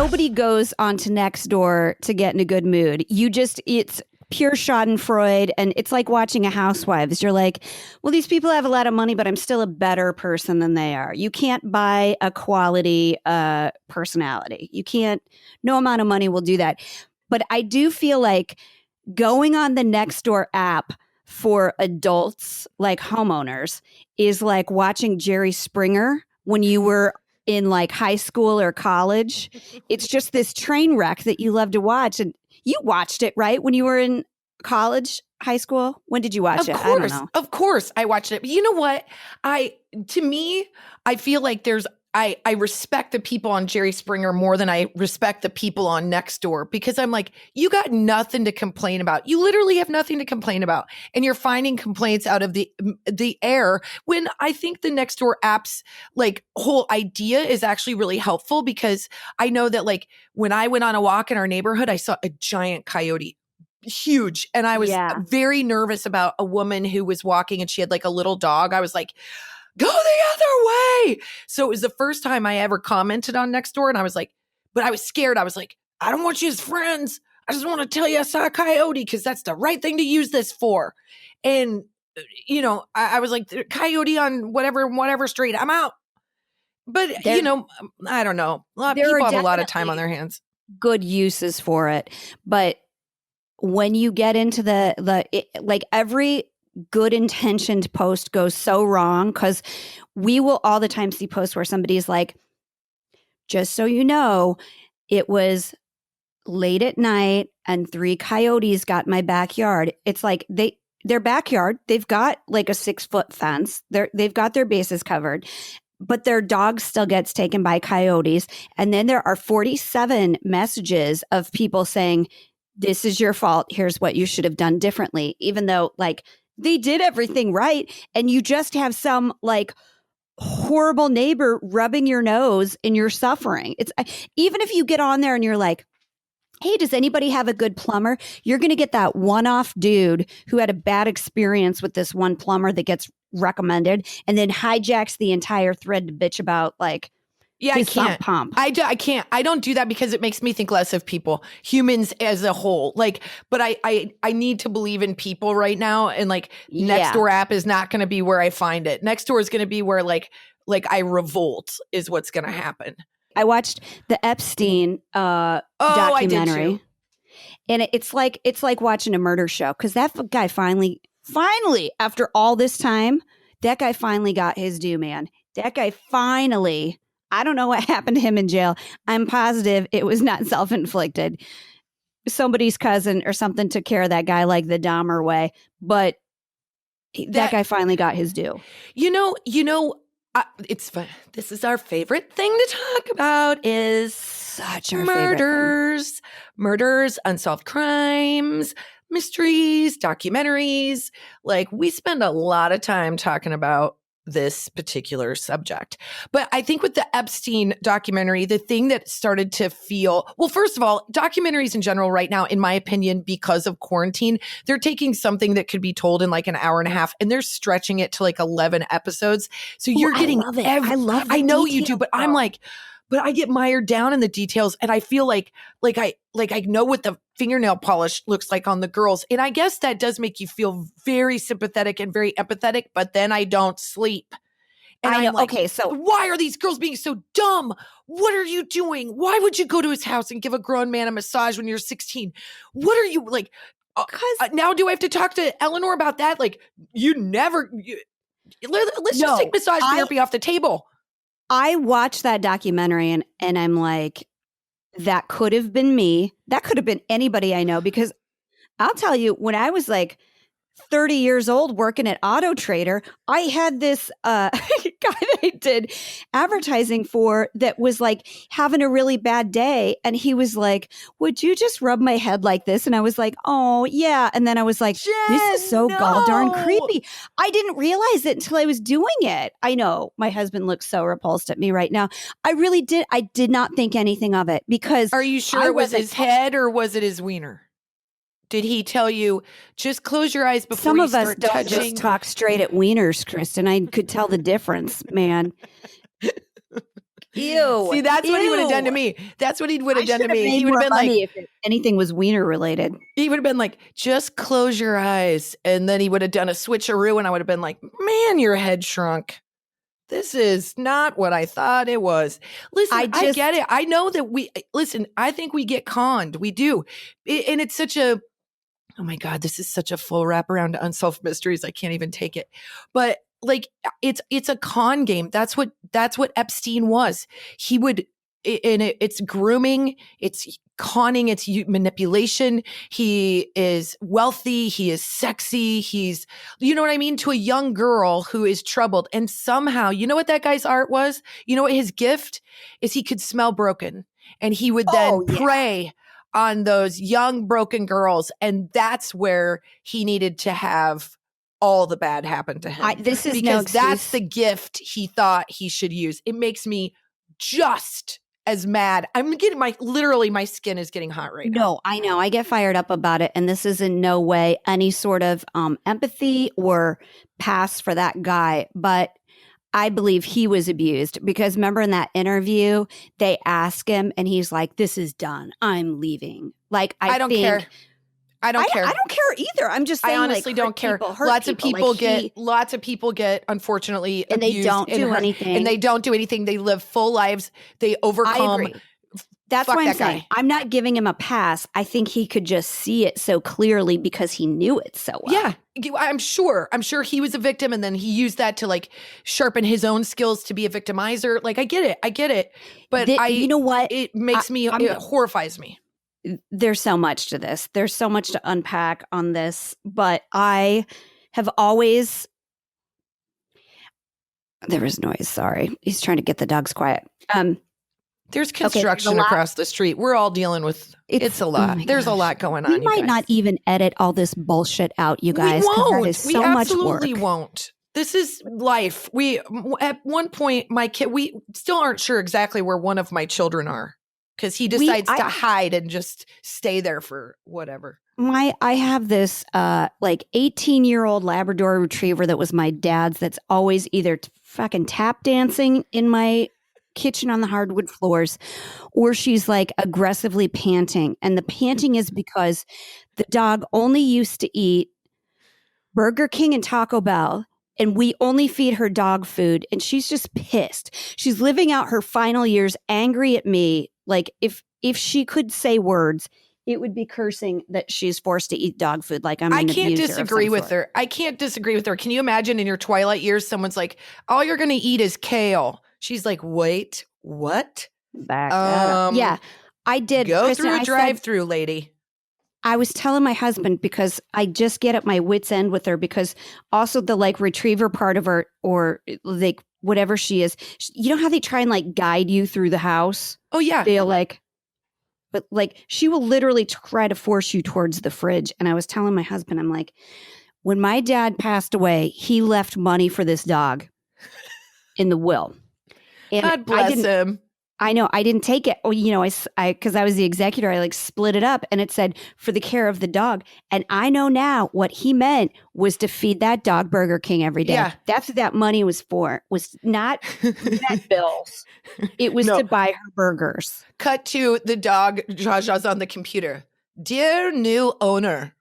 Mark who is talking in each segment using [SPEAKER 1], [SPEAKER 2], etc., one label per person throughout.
[SPEAKER 1] nobody goes onto Nextdoor to get in a good mood. It's pure schadenfreude, and it's like watching a Housewives. You're like, well, these people have a lot of money, but I'm still a better person than they are. You can't buy a quality personality. You can't, no amount of money will do that. But I do feel like going on the Nextdoor app for adults, like homeowners, is like watching Jerry Springer when you were in like high school or college. It's just this train wreck that you love to watch. And you watched it, right? When you were in college, high school? When did you watch it? I don't know.
[SPEAKER 2] Of course I watched it. But you know what? I feel like I respect the people on Jerry Springer more than I respect the people on Nextdoor, because I'm like, you got nothing to complain about. You literally have nothing to complain about. And you're finding complaints out of the air, when I think the Nextdoor app's like whole idea is actually really helpful, because I know that like when I went on a walk in our neighborhood, I saw a giant coyote. Huge. And I was very nervous about a woman who was walking and she had like a little dog. I was like, go the other way. So it was the first time I ever commented on Nextdoor, and I was like, but I was scared. I was like, I don't want you as friends. I just want to tell you I saw a coyote, because that's the right thing to use this for. And, you know, I was like, coyote on whatever street, I'm out. But, you know, I don't know. A lot of people have a lot of time on their hands.
[SPEAKER 1] Good uses for it. But when you get into like every good intentioned post goes so wrong, because we will all the time see posts where somebody's like, just so you know, it was late at night and 3 coyotes got my backyard. It's like their backyard, they've got like a 6-foot fence. They've got their bases covered, but their dog still gets taken by coyotes. And then there are 47 messages of people saying, this is your fault. Here's what you should have done differently. Even though like they did everything right, and you just have some like horrible neighbor rubbing your nose in your suffering. It's even if you get on there and you're like, hey, does anybody have a good plumber? You're going to get that one-off dude who had a bad experience with this one plumber that gets recommended and then hijacks the entire thread to bitch about like,
[SPEAKER 2] yeah, I can't.
[SPEAKER 1] Pump.
[SPEAKER 2] I can't. I don't do that because it makes me think less of people, humans as a whole. Like, but I need to believe in people right now. And like Nextdoor app is not going to be where I find it. Nextdoor is going to be where like I revolt is what's going to happen.
[SPEAKER 1] I watched the Epstein documentary. I did too. And it's like watching a murder show, because that guy finally, after all this time, that guy finally got his due, man. That guy finally, I don't know what happened to him in jail. I'm positive it was not self-inflicted. Somebody's cousin or something took care of that guy like the Dahmer way, but that guy finally got his due.
[SPEAKER 2] You know, it's fun. This is our favorite thing to talk about is
[SPEAKER 1] such our
[SPEAKER 2] murders, unsolved crimes, mysteries, documentaries. Like, we spend a lot of time talking about this particular subject. But I think with the Epstein documentary, the thing that started to feel, well, first of all, documentaries in general right now, in my opinion, because of quarantine, they're taking something that could be told in like an hour and a half and they're stretching it to like 11 episodes. So you're getting
[SPEAKER 1] I love it.
[SPEAKER 2] I know you do, but I'm like, but I get mired down in the details, and I feel like I know what the fingernail polish looks like on the girls. And I guess that does make you feel very sympathetic and very empathetic, but then I don't sleep. And
[SPEAKER 1] I know.
[SPEAKER 2] I'm like,
[SPEAKER 1] okay, so
[SPEAKER 2] why are these girls being so dumb? What are you doing? Why would you go to his house and give a grown man a massage when you're 16? What are you like? Now do I have to talk to Eleanor about that? Like, let's just take massage therapy off the table.
[SPEAKER 1] I watched that documentary and I'm like, that could have been me. That could have been anybody I know, because I'll tell you, when I was like 30 years old working at Auto Trader, I had this guy that I did advertising for that was like having a really bad day. And he was like, would you just rub my head like this? And I was like, oh, yeah. And then I was like,
[SPEAKER 2] Jen,
[SPEAKER 1] this is so
[SPEAKER 2] no.
[SPEAKER 1] galldarn creepy. I didn't realize it until I was doing it. I know my husband looks so repulsed at me right now. I really did. I did not think anything of it, because
[SPEAKER 2] are you sure it was his head or was it his wiener? Did he tell you, just close your eyes before
[SPEAKER 1] some
[SPEAKER 2] you
[SPEAKER 1] of us
[SPEAKER 2] start
[SPEAKER 1] don't
[SPEAKER 2] touching?
[SPEAKER 1] just talk straight at wieners, Kristin. I could tell the difference, man. Ew.
[SPEAKER 2] See, that's what he would have done to
[SPEAKER 1] Ew.
[SPEAKER 2] me. That's what he would have
[SPEAKER 1] I
[SPEAKER 2] done to
[SPEAKER 1] should have
[SPEAKER 2] me.
[SPEAKER 1] made
[SPEAKER 2] He would
[SPEAKER 1] more
[SPEAKER 2] have been like,
[SPEAKER 1] money if anything was wiener related.
[SPEAKER 2] he would have been like, just close your eyes. And then he would have done a switcheroo and I would have been like, man, your head shrunk. This is not what I thought it was. Listen, I get it. I know that I think we get conned. We do. And it's such a, oh my God, this is such a full wraparound to Unsolved Mysteries. I can't even take it. But like, it's a con game. That's what Epstein was. He would, it's grooming, it's conning, it's manipulation. He is wealthy. He is sexy. He's, you know what I mean? To a young girl who is troubled. And somehow, you know what that guy's art was? You know what his gift is? He could smell broken and he would then prey on those young broken girls. And that's where he needed to have all the bad happen to him.
[SPEAKER 1] This is
[SPEAKER 2] because that's the gift he thought he should use. It makes me just as mad. I'm getting my skin is getting hot right now.
[SPEAKER 1] No, I know. I get fired up about it. And this is in no way any sort of empathy or pass for that guy. But I believe he was abused because remember in that interview, they ask him and he's like, this is done. I'm leaving. Like, I don't care.
[SPEAKER 2] I don't care.
[SPEAKER 1] I don't care either. I'm just saying,
[SPEAKER 2] I honestly don't care. Lots of people get, unfortunately,
[SPEAKER 1] and
[SPEAKER 2] abused
[SPEAKER 1] they don't do anything.
[SPEAKER 2] And they don't do anything. They live full lives. They overcome.
[SPEAKER 1] That's why I'm saying I'm not giving him a pass. I think he could just see it so clearly because he knew it so well.
[SPEAKER 2] Yeah, I'm sure he was a victim, and then he used that to like sharpen his own skills to be a victimizer. Like I get it. But
[SPEAKER 1] you know what?
[SPEAKER 2] It makes it horrifies me.
[SPEAKER 1] There's so much to this. There's so much to unpack on this, but I have always. There was noise. Sorry, he's trying to get the dogs quiet.
[SPEAKER 2] There's construction across the street. We're all dealing with. It's a lot. There's a lot going on.
[SPEAKER 1] We might not even edit all this bullshit out, you guys.
[SPEAKER 2] We won't.
[SPEAKER 1] We
[SPEAKER 2] absolutely won't. This is life. At one point, my kid. We still aren't sure exactly where one of my children are. Because he decides to hide and just stay there for whatever.
[SPEAKER 1] I have this 18-year-old Labrador Retriever that was my dad's that's always either fucking tap dancing in my kitchen on the hardwood floors or she's like aggressively panting. And the panting is because the dog only used to eat Burger King and Taco Bell. And we only feed her dog food. And she's just pissed. She's living out her final years angry at me. Like if she could say words, it would be cursing that she's forced to eat dog food. Like I
[SPEAKER 2] can't disagree with her. I can't disagree with her. Can you imagine in your twilight years, someone's like, all you're going to eat is kale. She's like, wait, what?
[SPEAKER 1] Back that up. Yeah, I did.
[SPEAKER 2] Go
[SPEAKER 1] Kristin,
[SPEAKER 2] through a drive-through, lady.
[SPEAKER 1] I was telling my husband because I just get at my wit's end with her because also the like retriever part of her or like whatever she is, you know how they try and like guide you through the house?
[SPEAKER 2] Oh yeah.
[SPEAKER 1] They'll but like she will literally try to force you towards the fridge. And I was telling my husband, I'm like, when my dad passed away, he left money for this dog in the will. And
[SPEAKER 2] God bless him.
[SPEAKER 1] I know. I didn't take it. Oh, you know, because I was the executor, I like split it up and it said for the care of the dog. And I know now what he meant was to feed that dog Burger King every day. Yeah. That's what that money was for. Was not vet bills. It was to buy her burgers.
[SPEAKER 2] Cut to the dog Jaja's on the computer. Dear new owner,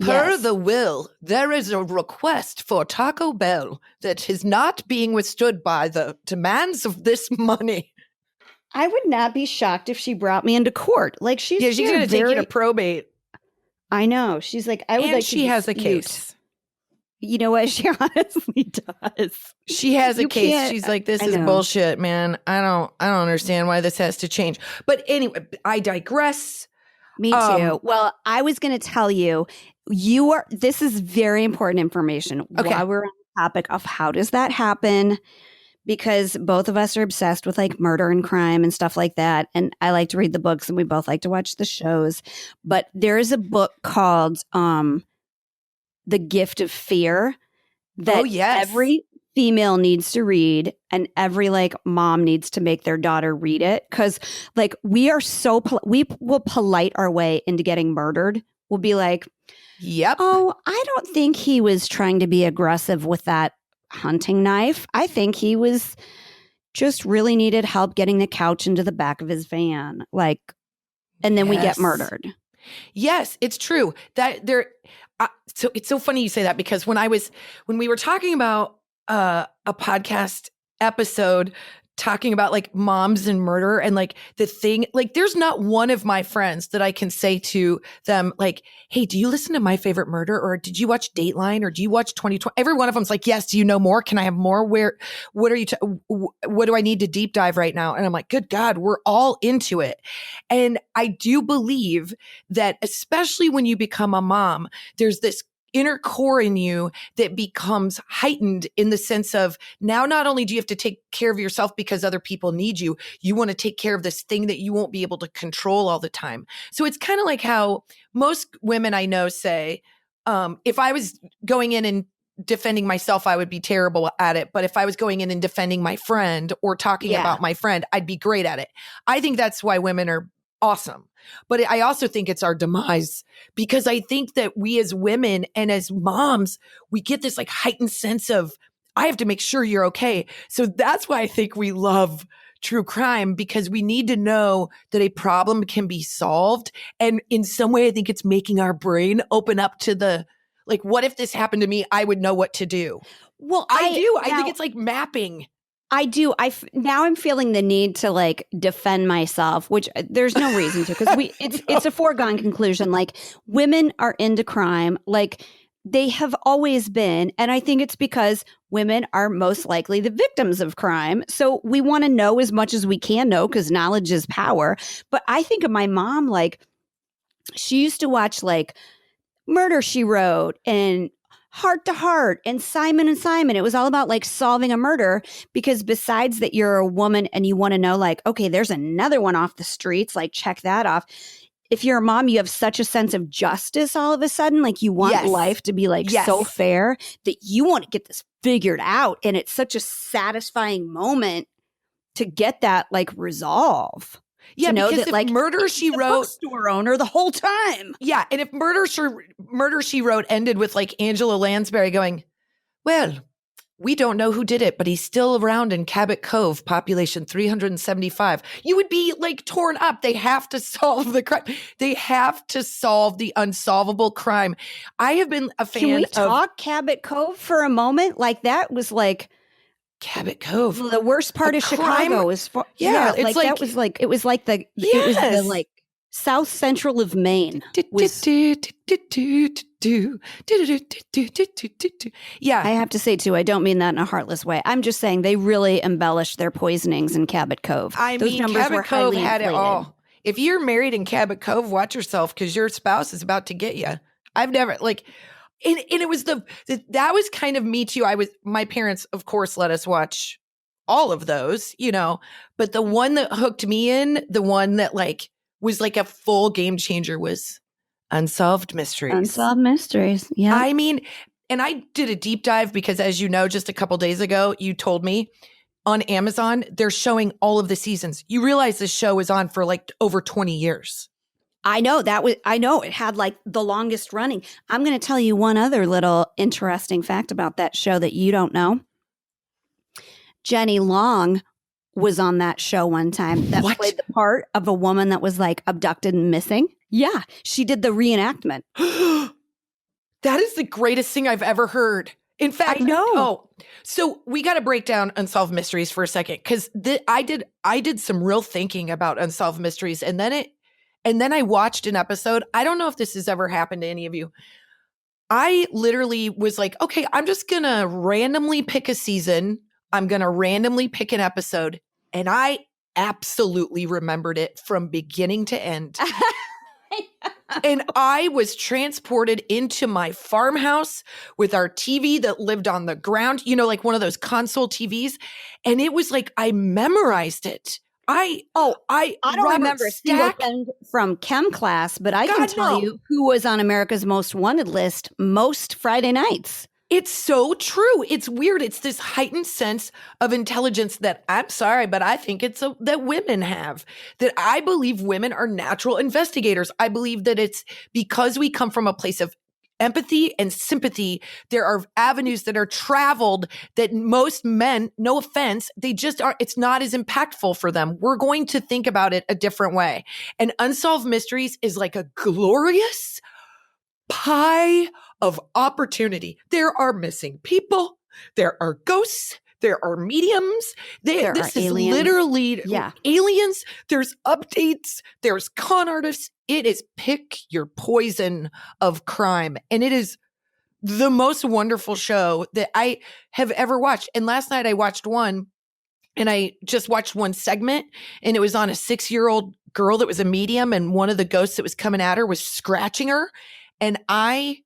[SPEAKER 2] per the will, there is a request for Taco Bell that is not being withstood by the demands of this money.
[SPEAKER 1] I would not be shocked if she brought me into court. Like she's
[SPEAKER 2] going to take you to probate.
[SPEAKER 1] I know. She's like, I would like.
[SPEAKER 2] She has a case.
[SPEAKER 1] You know what? She honestly does.
[SPEAKER 2] She has a case. She's like, this is bullshit, man. I don't understand why this has to change. But anyway, I digress.
[SPEAKER 1] Me too. Well, I was going to tell you, this is very important information while we're on the topic of how does that happen. Because both of us are obsessed with like murder and crime and stuff like that. And I like to read the books and we both like to watch the shows. But there is a book called The Gift of Fear that every female needs to read and every like mom needs to make their daughter read it. Because like we are so, we will polite our way into getting murdered. We'll be like,
[SPEAKER 2] yep.
[SPEAKER 1] Oh, I don't think he was trying to be aggressive with that hunting knife. I think he was just really needed help getting the couch into the back of his van. Like, and then we get
[SPEAKER 2] Yes.
[SPEAKER 1] murdered.
[SPEAKER 2] Yes, it's true that there. So it's so funny you say that, because when we were talking about a podcast episode talking about like moms and murder and like the thing, like there's not one of my friends that I can say to them like, hey, do you listen to My Favorite Murder, or did you watch Dateline, or do you watch 2020? Every one of them's like, yes. Do you know more? Can I have more? What are you, what do I need to deep dive right now? And I'm like, good God, we're all into it. And I do believe that especially when you become a mom, there's this inner core in you that becomes heightened in the sense of now not only do you have to take care of yourself because other people need you, you want to take care of this thing that you won't be able to control all the time. So it's kind of like how most women I know say, if I was going in and defending myself, I would be terrible at it. But if I was going in and defending my friend or talking about my friend, I'd be great at it. I think that's why women are awesome. But I also think it's our demise, because I think that we as women and as moms, we get this like heightened sense of, I have to make sure you're okay. So that's why I think we love true crime, because we need to know that a problem can be solved. And in some way, I think it's making our brain open up to the, like, what if this happened to me? I would know what to do.
[SPEAKER 1] Well,
[SPEAKER 2] I do. I think it's like mapping.
[SPEAKER 1] I do. Now I'm feeling the need to like defend myself, which there's no reason to, because it's a foregone conclusion. Like, women are into crime, like they have always been, and I think it's because women are most likely the victims of crime. So we want to know as much as we can know, because knowledge is power. But I think of my mom, like she used to watch like Murder, She Wrote and Heart to Heart and Simon and Simon. It was all about like solving a murder, because besides that you're a woman and you want to know like, okay, there's another one off the streets, like check that off. If you're a mom, you have such a sense of justice all of a sudden. Like you want life to be like so fair that you want to get this figured out. And it's such a satisfying moment to get that like resolve.
[SPEAKER 2] Yeah,
[SPEAKER 1] to know
[SPEAKER 2] because
[SPEAKER 1] that,
[SPEAKER 2] if
[SPEAKER 1] like,
[SPEAKER 2] Murder, She Wrote,
[SPEAKER 1] store owner the whole time.
[SPEAKER 2] Yeah, and if Murder, She Wrote ended with like Angela Lansbury going, well, we don't know who did it, but he's still around in Cabot Cove, population 375. You would be like torn up. They have to solve the crime. They have to solve the unsolvable crime. I have been a fan of—
[SPEAKER 1] Can we talk Cabot Cove for a moment? Like that was like
[SPEAKER 2] Cabot Cove.
[SPEAKER 1] The worst part of Chicago is far,
[SPEAKER 2] it's
[SPEAKER 1] like that was like it was like the it was the like South Central of Maine.
[SPEAKER 2] Yeah,
[SPEAKER 1] I have to say too, I don't mean that in a heartless way. I'm just saying they really embellished their poisonings in Cabot Cove.
[SPEAKER 2] Those numbers Cabot were Cove had inflated. It all. If you're married in Cabot Cove, watch yourself, because your spouse is about to get you. I've never like. And it was that was kind of me too. My parents, of course, let us watch all of those, you know, but the one that hooked me in, the one that like was like a full game changer, was Unsolved Mysteries.
[SPEAKER 1] Unsolved Mysteries. Yeah.
[SPEAKER 2] I mean, and I did a deep dive because, as you know, just a couple days ago, you told me on Amazon, they're showing all of the seasons. You realize this show is on for like over 20 years.
[SPEAKER 1] I know it had like the longest running. I'm going to tell you one other little interesting fact about that show that you don't know. Jenny Long was on that show one time that played the part of a woman that was like abducted and missing. Yeah. She did the reenactment.
[SPEAKER 2] That is the greatest thing I've ever heard. In fact,
[SPEAKER 1] I know.
[SPEAKER 2] Oh, so we got to break down Unsolved Mysteries for a second, because I did some real thinking about Unsolved Mysteries, and then I watched an episode. I don't know if this has ever happened to any of you. I literally was like, okay, I'm just going to randomly pick a season. I'm going to randomly pick an episode. And I absolutely remembered it from beginning to end. And I was transported into my farmhouse with our TV that lived on the ground, you know, like one of those console TVs. And it was like I memorized it. I don't
[SPEAKER 1] remember a single thing from chem class, but I can tell you who was on America's Most Wanted list most Friday nights.
[SPEAKER 2] It's so true. It's weird. It's this heightened sense of intelligence that, I'm sorry, but I think that women have. That I believe women are natural investigators. I believe that it's because we come from a place of empathy and sympathy. There are avenues that are traveled that most men, no offense, they just aren't, it's not as impactful for them. We're going to think about it a different way. And Unsolved Mysteries is like a glorious pie of opportunity. There are missing people. There are ghosts. There are mediums. This is
[SPEAKER 1] aliens.
[SPEAKER 2] Literally aliens. There's updates. There's con artists. It is pick your poison of crime. And it is the most wonderful show that I have ever watched. And last night I watched one, and I just watched one segment, and it was on a 6-year-old girl that was a medium, and one of the ghosts that was coming at her was scratching her. And I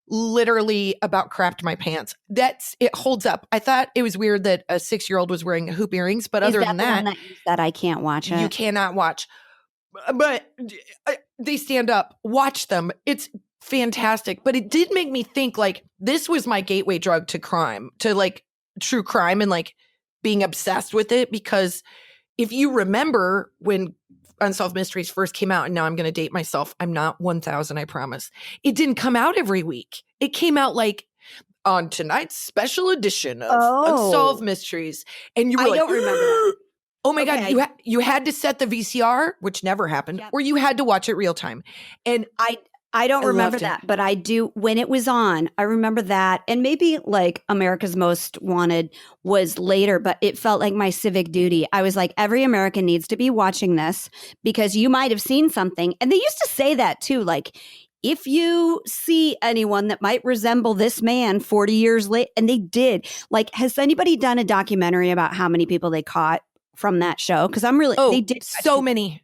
[SPEAKER 2] literally about crapped my pants. It holds up. I thought it was weird that a 6-year-old was wearing hoop earrings, but other than that,
[SPEAKER 1] that I can't watch it.
[SPEAKER 2] You cannot watch. But they stand up. Watch them. It's fantastic. But it did make me think, like, this was my gateway drug to crime, to like true crime, and like being obsessed with it. Because if you remember when Unsolved Mysteries first came out, and now I'm going to date myself, I'm not 1,000, I promise. It didn't come out every week. It came out like on tonight's special edition of Unsolved Mysteries. And you were
[SPEAKER 1] I don't remember that.
[SPEAKER 2] Oh my God, you had to set the VCR, which never happened, or you had to watch it real time. And
[SPEAKER 1] I don't remember that, but I do. When it was on, I remember that. And maybe like America's Most Wanted was later, but it felt like my civic duty. I was like, every American needs to be watching this because you might have seen something. And they used to say that too. Like, if you see anyone that might resemble this man 40 years late, and they did. Like, has anybody done a documentary about how many people they caught from that show? Because they did
[SPEAKER 2] so many.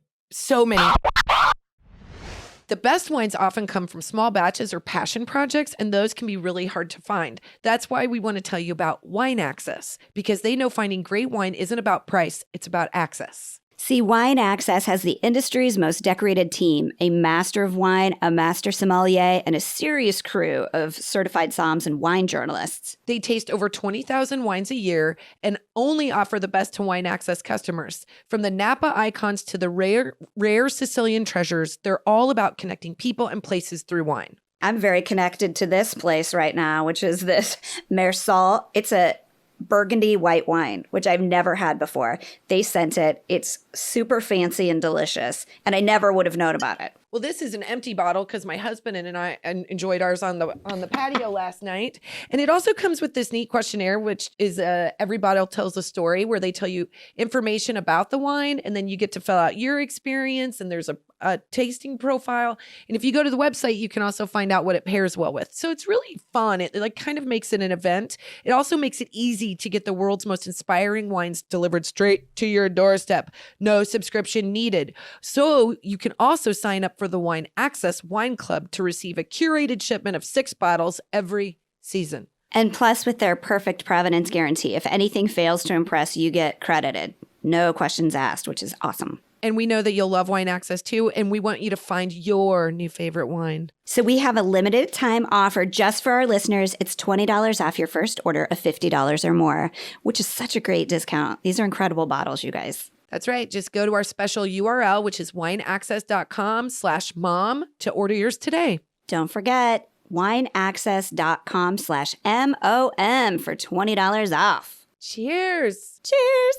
[SPEAKER 2] The best wines often come from small batches or passion projects, and those can be really hard to find. That's why we want to tell you about Wine Access, because they know finding great wine isn't about price, it's about access.
[SPEAKER 1] See, Wine Access has the industry's most decorated team, a master of wine, a master sommelier, and a serious crew of certified somms and wine journalists.
[SPEAKER 2] They taste over 20,000 wines a year and only offer the best to Wine Access customers. From the Napa icons to the rare Sicilian treasures, they're all about connecting people and places through wine.
[SPEAKER 1] I'm very connected to this place right now, which is this Mersal. It's a Burgundy white wine, which I've never had before. They sent it. It's super fancy and delicious, and I never would have known about it.
[SPEAKER 2] Well, this is an empty bottle because my husband and I enjoyed ours on the patio last night. And it also comes with this neat questionnaire, which is every bottle tells a story, where they tell you information about the wine, and then you get to fill out your experience, and there's a tasting profile. And if you go to the website, you can also find out what it pairs well with. So it's really fun. It like kind of makes it an event. It also makes it easy to get the world's most inspiring wines delivered straight to your doorstep. No subscription needed. So you can also sign up for the Wine Access Wine Club to receive a curated shipment of 6 bottles every season.
[SPEAKER 1] And plus, with their perfect provenance guarantee, if anything fails to impress, you get credited. No questions asked, which is awesome.
[SPEAKER 2] And we know that you'll love Wine Access too, and we want you to find your new favorite wine.
[SPEAKER 1] So we have a limited time offer just for our listeners. It's $20 off your first order of $50 or more, which is such a great discount. These are incredible bottles, you guys.
[SPEAKER 2] That's right. Just go to our special URL, which is wineaccess.com/mom to order yours today.
[SPEAKER 1] Don't forget, wineaccess.com/MOM for $20 off.
[SPEAKER 2] Cheers.
[SPEAKER 1] Cheers.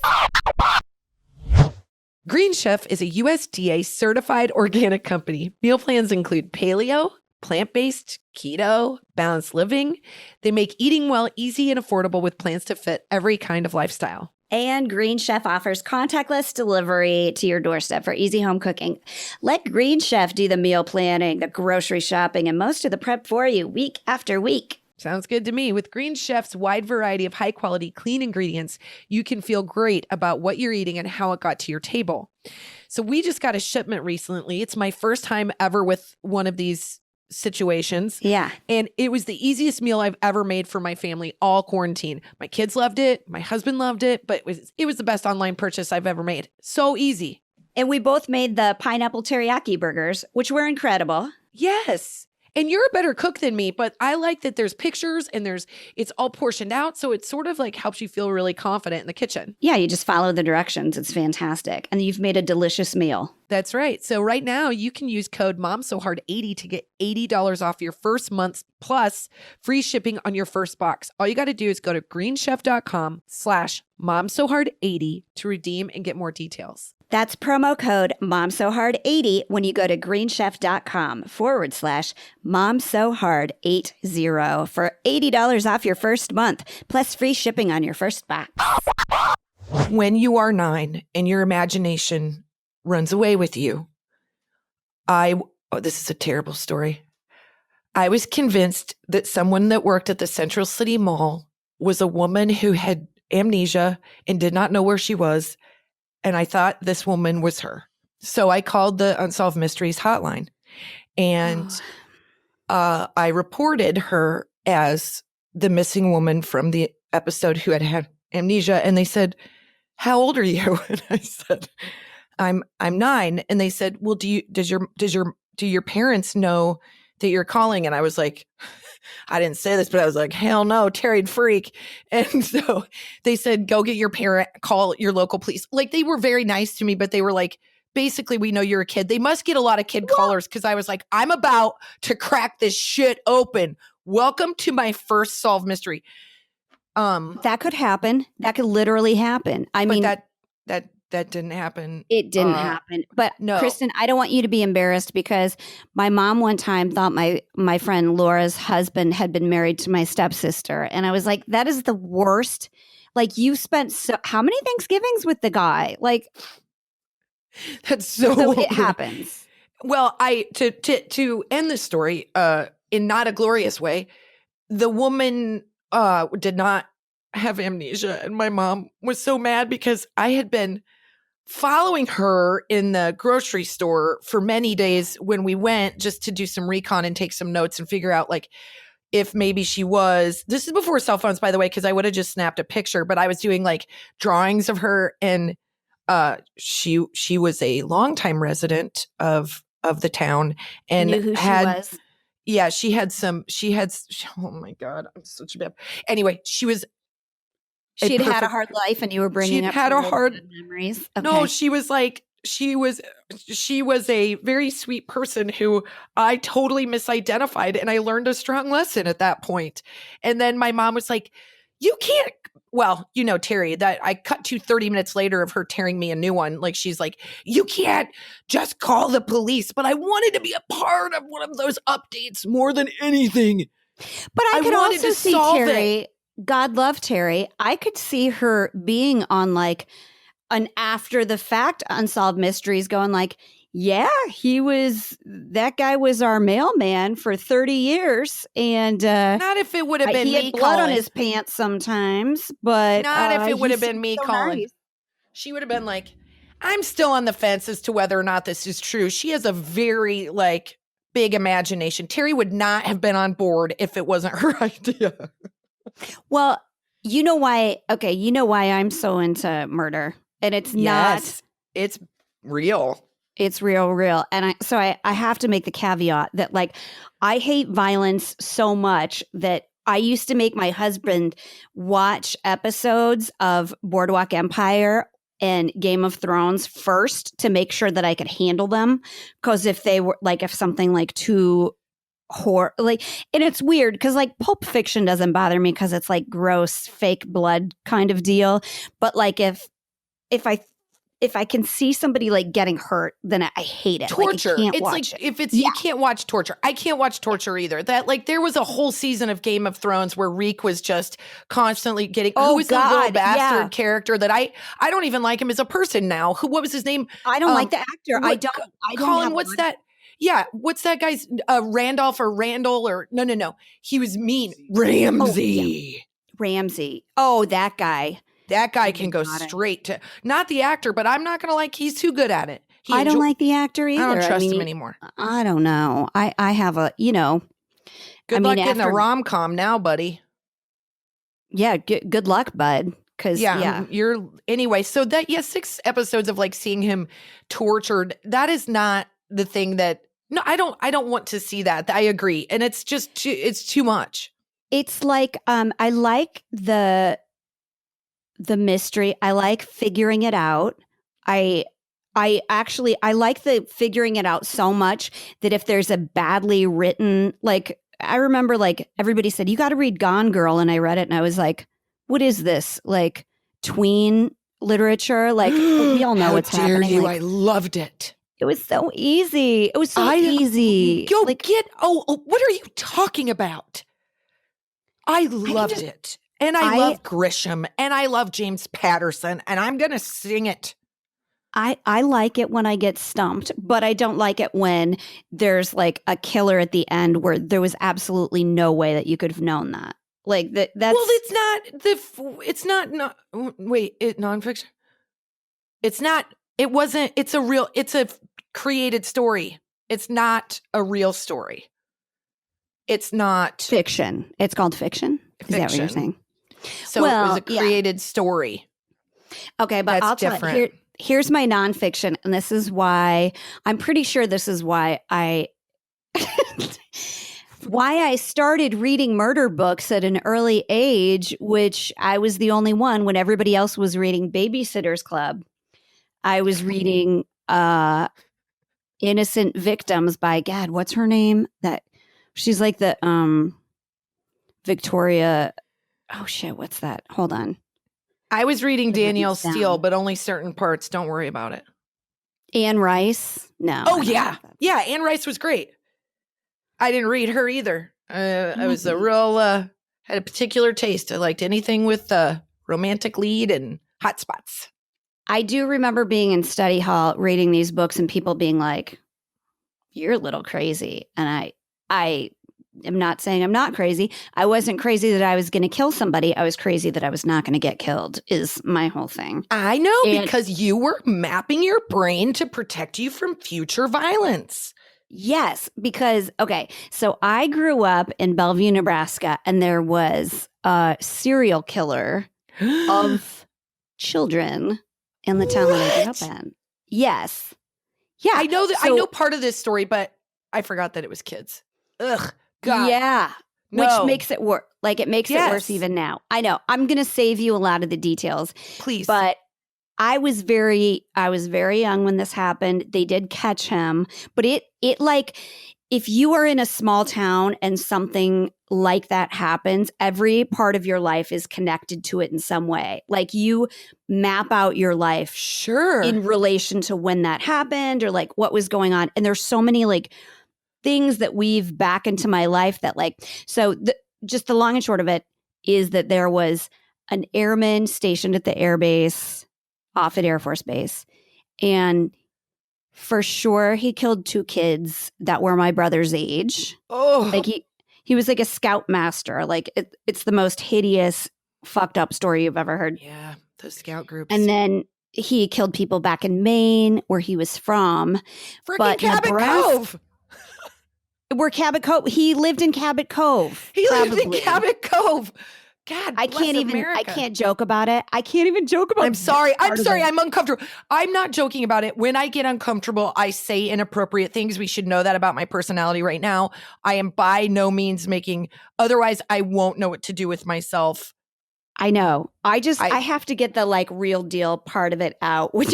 [SPEAKER 2] Green Chef is a USDA certified organic company. Meal plans include paleo, plant-based, keto, balanced living. They make eating well easy and affordable with plans to fit every kind of lifestyle.
[SPEAKER 1] And Green Chef offers contactless delivery to your doorstep for easy home cooking. Let Green Chef do the meal planning, the grocery shopping, and most of the prep for you week after week.
[SPEAKER 2] Sounds good to me. With Green Chef's wide variety of high-quality, clean ingredients, you can feel great about what you're eating and how it got to your table. So we just got a shipment recently. It's my first time ever with one of these situations.
[SPEAKER 1] Yeah.
[SPEAKER 2] And it was the easiest meal I've ever made for my family all quarantine. My kids loved it. My husband loved it. But it was the best online purchase I've ever made. So easy.
[SPEAKER 1] And we both made the pineapple teriyaki burgers, which were incredible.
[SPEAKER 2] Yes. And you're a better cook than me, but I like that there's pictures and it's all portioned out. So it sort of like helps you feel really confident in the kitchen.
[SPEAKER 1] Yeah, you just follow the directions. It's fantastic. And you've made a delicious meal.
[SPEAKER 2] That's right. So right now you can use code MomSoHard80 to get $80 off your first month plus free shipping on your first box. All you got to do is go to greenchef.com/MomSoHard80 to redeem and get more details.
[SPEAKER 1] That's promo code MomSoHard80 when you go to greenchef.com/MomSoHard80 for $80 off your first month, plus free shipping on your first box.
[SPEAKER 2] When you are 9 and your imagination runs away with you, this is a terrible story. I was convinced that someone that worked at the Central City Mall was a woman who had amnesia and did not know where she was. And I thought this woman was her. So I called the Unsolved Mysteries hotline and I reported her as the missing woman from the episode who had amnesia. And they said, "How old are you?" And I said, I'm 9. And they said, "Well, do your parents know that you're calling?" And I was like, I didn't say this, but I was like, hell no, Terry'd freak. And so they said, "Go get your parent, call your local police." Like, they were very nice to me, but they were like, basically, "We know you're a kid." They must get a lot of kid callers because I was like, I'm about to crack this shit open. Welcome to my first solved mystery.
[SPEAKER 1] That could happen. That could literally happen. I mean,
[SPEAKER 2] that didn't happen.
[SPEAKER 1] It didn't happen. But
[SPEAKER 2] no.
[SPEAKER 1] Kristin, I don't want you to be embarrassed because my mom one time thought my friend Laura's husband had been married to my stepsister. And I was like, that is the worst. Like, you spent how many Thanksgivings with the guy? Like,
[SPEAKER 2] that's so
[SPEAKER 1] it happens.
[SPEAKER 2] Well, to end this story in not a glorious way, the woman did not have amnesia. And my mom was so mad because I had been following her in the grocery store for many days when we went just to do some recon and take some notes and figure out like if maybe she was, this is before cell phones, by the way, because I would have just snapped a picture, but I was doing like drawings of her, and she was a longtime resident of the town and
[SPEAKER 1] knew who she was.
[SPEAKER 2] Yeah, she had, oh my God, I'm such a bad. Anyway, she
[SPEAKER 1] had a hard life, and you were bringing up
[SPEAKER 2] had a hard
[SPEAKER 1] memories. Okay.
[SPEAKER 2] No, she was a very sweet person who I totally misidentified, and I learned a strong lesson at that point. And then my mom was like, "You can't." Well, you know, Terry, that I cut to 30 minutes later of her tearing me a new one. Like, she's like, "You can't just call the police." But I wanted to be a part of one of those updates more than anything.
[SPEAKER 1] But I could also see Terry. God love Terry. I could see her being on like an after the fact Unsolved Mysteries going like, yeah, that guy was our mailman for 30 years. And
[SPEAKER 2] not if it would have been
[SPEAKER 1] he
[SPEAKER 2] me
[SPEAKER 1] had blood
[SPEAKER 2] calling
[SPEAKER 1] on his pants sometimes, but
[SPEAKER 2] not if it would have been me calling.
[SPEAKER 1] Nice.
[SPEAKER 2] She would have been like, I'm still on the fence as to whether or not this is true. She has a very like big imagination. Terry would not have been on board if it wasn't her idea.
[SPEAKER 1] Well, you know why I'm so into murder. And it's not.
[SPEAKER 2] It's real.
[SPEAKER 1] It's real. And I have to make the caveat that like, I hate violence so much that I used to make my husband watch episodes of Boardwalk Empire and Game of Thrones first to make sure that I could handle them. Because if something like too horror, like, and it's weird because like Pulp Fiction doesn't bother me because it's like gross fake blood kind of deal, but like if I can see somebody like getting hurt, then I hate it.
[SPEAKER 2] Torture.
[SPEAKER 1] Like,
[SPEAKER 2] it's like if it's you can't watch torture. I can't watch torture either. That like there was a whole season of Game of Thrones where Reek was just constantly getting who was the little bastard character that I don't even like him as a person now. What was his name?
[SPEAKER 1] I don't like the actor. I don't
[SPEAKER 2] Colin, what's that? Yeah, what's that guy's Randolph or Randall or no. He was mean. Ramsey.
[SPEAKER 1] Oh, yeah. Ramsey. Oh, that guy.
[SPEAKER 2] That guy can go straight to not the actor, but I'm not going to like. He's too good at it.
[SPEAKER 1] I don't like the actor either.
[SPEAKER 2] I don't trust him anymore.
[SPEAKER 1] I don't know. I have a
[SPEAKER 2] Good luck getting a rom-com now, buddy.
[SPEAKER 1] Yeah, good luck, bud. Because
[SPEAKER 2] you're anyway. So that 6 episodes of like seeing him tortured. That is not the thing that No, I don't want to see that. I agree. And it's just it's too much.
[SPEAKER 1] It's like I like the mystery. I like figuring it out. I like the figuring it out so much that if there's a badly written, like I remember like everybody said, you got to read Gone Girl. And I read it and I was like, what is this? Like tween literature? Like we all know
[SPEAKER 2] How
[SPEAKER 1] what's
[SPEAKER 2] dare
[SPEAKER 1] happening.
[SPEAKER 2] You?
[SPEAKER 1] Like,
[SPEAKER 2] I loved it.
[SPEAKER 1] it was so easy. It was so easy.
[SPEAKER 2] Go
[SPEAKER 1] like,
[SPEAKER 2] what are you talking about? I loved it. And I love Grisham and I love James Patterson and I'm going to sing it.
[SPEAKER 1] I like it when I get stumped, but I don't like it when there's like a killer at the end where there was absolutely no way that you could have known that. Like that's
[SPEAKER 2] well, it's not nonfiction. It's not. It wasn't. It's a created story. It's not a real story. It's not
[SPEAKER 1] fiction. It's called fiction. Is that what you're saying?
[SPEAKER 2] So it was a created story.
[SPEAKER 1] Okay, but I'll tell you. Here's my nonfiction, and this is why I'm pretty sure this is why I started reading murder books at an early age, which I was the only one when everybody else was reading Babysitter's Club. I was reading Innocent Victims by God, what's her name? That she's like the Victoria. Oh shit, what's that? Hold on.
[SPEAKER 2] I was reading Danielle Steele, but only certain parts. Don't worry about it.
[SPEAKER 1] Anne Rice? No.
[SPEAKER 2] Oh, yeah. Yeah, Anne Rice was great. I didn't read her either. I was a real, had a particular taste. I liked anything with a romantic lead and hot spots.
[SPEAKER 1] I do remember being in study hall reading these books and people being like, you're a little crazy. And I am not saying I'm not crazy. I wasn't crazy that I was going to kill somebody. I was crazy that I was not going to get killed is my whole thing.
[SPEAKER 2] I know, because you were mapping your brain to protect you from future violence.
[SPEAKER 1] Yes, because, okay, so I grew up in Bellevue, Nebraska, and there was a serial killer of children in the town that I grew up in. Yes. Yeah.
[SPEAKER 2] I know that. I know part of this story, but I forgot that it was kids. Ugh. God.
[SPEAKER 1] Yeah.
[SPEAKER 2] No.
[SPEAKER 1] Which makes it worse. Like it makes it worse even now. I know. I'm going to save you a lot of the details.
[SPEAKER 2] Please.
[SPEAKER 1] But I was very young when this happened. They did catch him, but it like if you are in a small town and something like that happens, every part of your life is connected to it in some way. Like you map out your life in relation to when that happened or like what was going on. And there's so many like things that weave back into my life that like, so just the long and short of it is that there was an airman stationed at the air base off at Air Force Base. And for sure, he killed 2 kids that were my brother's age.
[SPEAKER 2] Oh,
[SPEAKER 1] like he was like a scoutmaster. Like it's the most hideous, fucked up story you've ever heard.
[SPEAKER 2] Yeah, those scout groups.
[SPEAKER 1] And then he killed people back in Maine, where he was from.
[SPEAKER 2] Freaking Cabot Cove.
[SPEAKER 1] Where Cabot Cove. He lived in Cabot Cove.
[SPEAKER 2] He lived in Cabot Cove. God,
[SPEAKER 1] I can't joke about it. I can't even joke about it.
[SPEAKER 2] I'm sorry. I'm uncomfortable. I'm not joking about it. When I get uncomfortable, I say inappropriate things. We should know that about my personality right now. I am by no means otherwise I won't know what to do with myself.
[SPEAKER 1] I know. I have to get the like real deal part of it out, which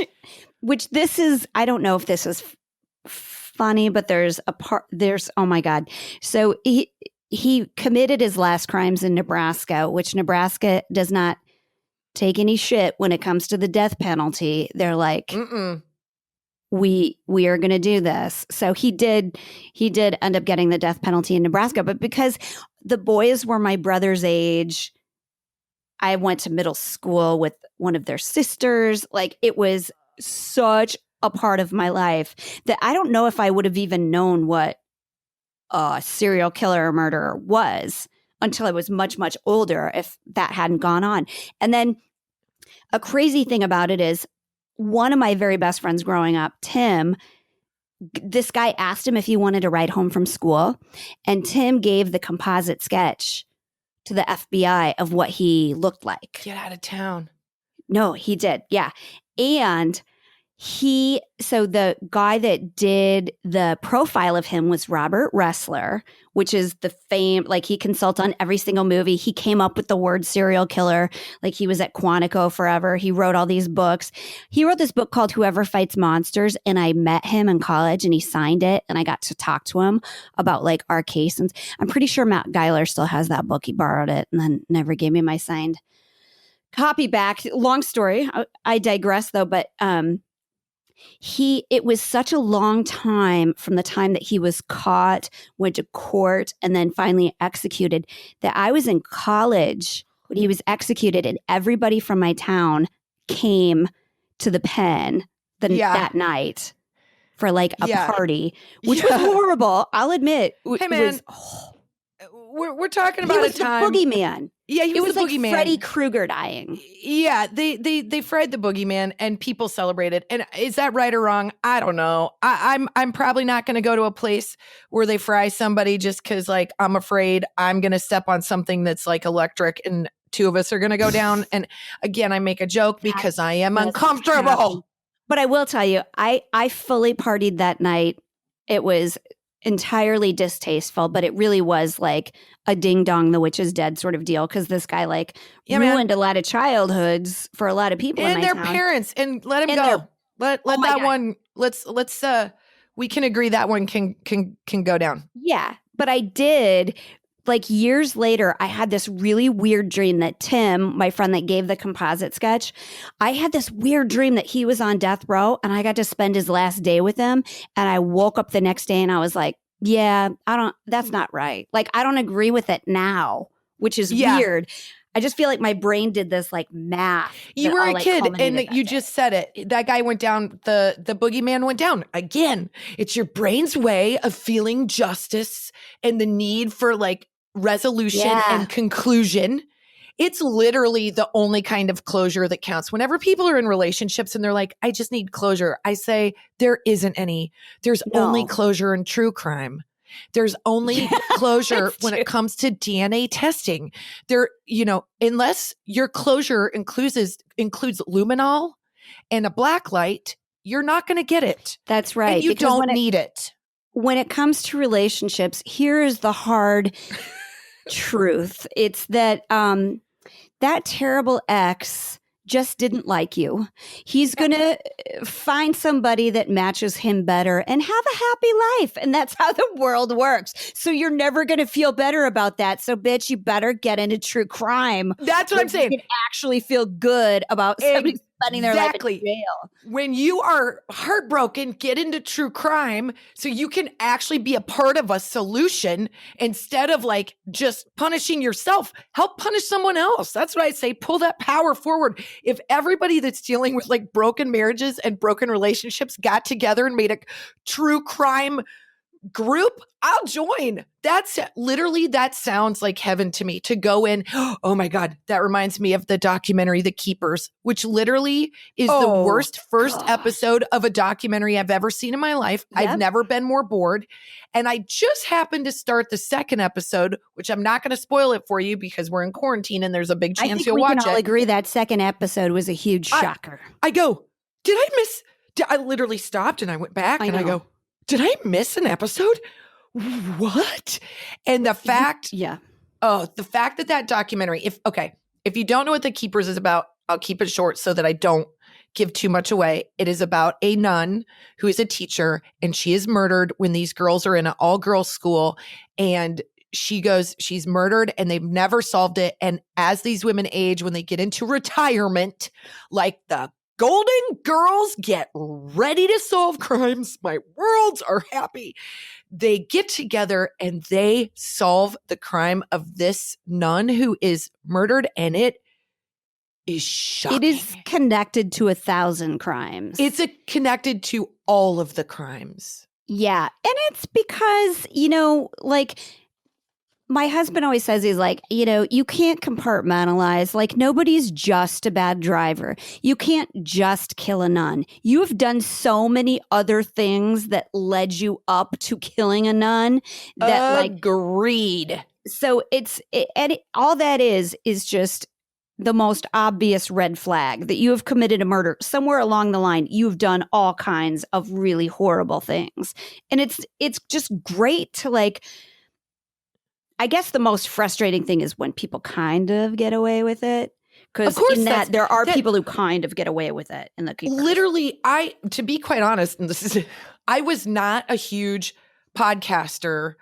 [SPEAKER 1] this is, I don't know if this is funny, but there's oh my God. So he committed his last crimes in Nebraska, which Nebraska does not take any shit when it comes to the death penalty. They're like, we are going to do this. So he did end up getting the death penalty in Nebraska, but because the boys were my brother's age, I went to middle school with one of their sisters. Like it was such a part of my life that I don't know if I would have even known what a serial killer or murderer was until I was much, much older if that hadn't gone on. And then a crazy thing about it is one of my very best friends growing up, Tim, this guy asked him if he wanted to ride home from school. And Tim gave the composite sketch to the FBI of what he looked like.
[SPEAKER 2] Get out of town.
[SPEAKER 1] No, he did. Yeah. And So the guy that did the profile of him was Robert Ressler, which is the like he consults on every single movie. He came up with the word serial killer. Like he was at Quantico forever. He wrote all these books. He wrote this book called Whoever Fights Monsters. And I met him in college and he signed it. And I got to talk to him about like our case. And I'm pretty sure Matt Geiler still has that book. He borrowed it and then never gave me my signed copy back. Long story. I digress though. But, it was such a long time from the time that he was caught, went to court, and then finally executed that I was in college when he was executed, and everybody from my town came to the pen that night for like a party, which was horrible. I'll admit.
[SPEAKER 2] Hey man, we're talking about
[SPEAKER 1] a time. The boogeyman.
[SPEAKER 2] Yeah, he was the
[SPEAKER 1] like
[SPEAKER 2] boogeyman.
[SPEAKER 1] Freddy Krueger dying.
[SPEAKER 2] Yeah, they fried the boogeyman and people celebrated. And is that right or wrong? I don't know. I'm probably not going to go to a place where they fry somebody just because like I'm afraid I'm going to step on something that's like electric and two of us are going to go down. And again, I make a joke because I am uncomfortable.
[SPEAKER 1] But I will tell you, I fully partied that night. It was entirely distasteful, but it really was like a ding dong, the witch is dead sort of deal. Cause this guy like ruined a lot of childhoods for a lot of people
[SPEAKER 2] and
[SPEAKER 1] in
[SPEAKER 2] their
[SPEAKER 1] town.
[SPEAKER 2] Parents and let him go. Let that God. One, let's we can agree that one can go down.
[SPEAKER 1] Yeah. But I did like years later, I had this really weird dream that Tim, my friend that gave the composite sketch, I had this weird dream that he was on death row and I got to spend his last day with him. And I woke up the next day and I was like, yeah, that's not right. Like, I don't agree with it now, which is weird. I just feel like my brain did this like math.
[SPEAKER 2] You were a kid and you just said it. That guy went down, the boogeyman went down. Again, it's your brain's way of feeling justice and the need for like resolution and conclusion. It's literally the only kind of closure that counts. Whenever people are in relationships and they're like, I just need closure, I say there isn't any. There's only closure in true crime. There's only closure when it comes to DNA testing. There, unless your closure includes luminol and a black light, you're not going to get it.
[SPEAKER 1] That's right.
[SPEAKER 2] And you don't need it.
[SPEAKER 1] When it comes to relationships, here is the hard truth. It's that that terrible ex just didn't like you. He's going to find somebody that matches him better and have a happy life. And that's how the world works. So you're never going to feel better about that. So bitch, you better get into true crime.
[SPEAKER 2] That's what I'm saying.
[SPEAKER 1] You can actually feel good about somebody spending their life in jail.
[SPEAKER 2] When you are heartbroken, get into true crime so you can actually be a part of a solution instead of like just punishing yourself. Help punish someone else. That's what I say. Pull that power forward. If everybody that's dealing with like broken marriages and broken relationships got together and made a true crime group, I'll join. That sounds like heaven to me to go in. Oh my God. That reminds me of the documentary, The Keepers, which literally is the worst first episode of a documentary I've ever seen in my life. Yep. I've never been more bored. And I just happened to start the second episode, which I'm not going to spoil it for you because we're in quarantine and there's a big chance you'll watch it.
[SPEAKER 1] We can all agree that second episode was a huge shocker.
[SPEAKER 2] I literally stopped and I went back and I go, did I miss an episode? What? And the fact, the fact that documentary, if you don't know what The Keepers is about, I'll keep it short so that I don't give too much away. It is about a nun who is a teacher and she is murdered when these girls are in an all-girls school and she's murdered and they've never solved it. And as these women age, when they get into retirement, like the Golden Girls get ready to solve crimes. My worlds are happy. They get together and they solve the crime of this nun who is murdered, and it is shocking.
[SPEAKER 1] It is connected to 1,000 crimes.
[SPEAKER 2] It's connected to all of the crimes.
[SPEAKER 1] Yeah. And it's because, my husband always says, he's like, you can't compartmentalize. Like, nobody's just a bad driver. You can't just kill a nun. You have done so many other things that led you up to killing a nun.
[SPEAKER 2] Agreed.
[SPEAKER 1] So all that is just the most obvious red flag that you have committed a murder. Somewhere along the line, you've done all kinds of really horrible things. And it's just great to like, I guess the most frustrating thing is when people kind of get away with it. Because in that there are people who kind of get away with it in the Keepers.
[SPEAKER 2] Literally, to be quite honest, and I was not a huge podcaster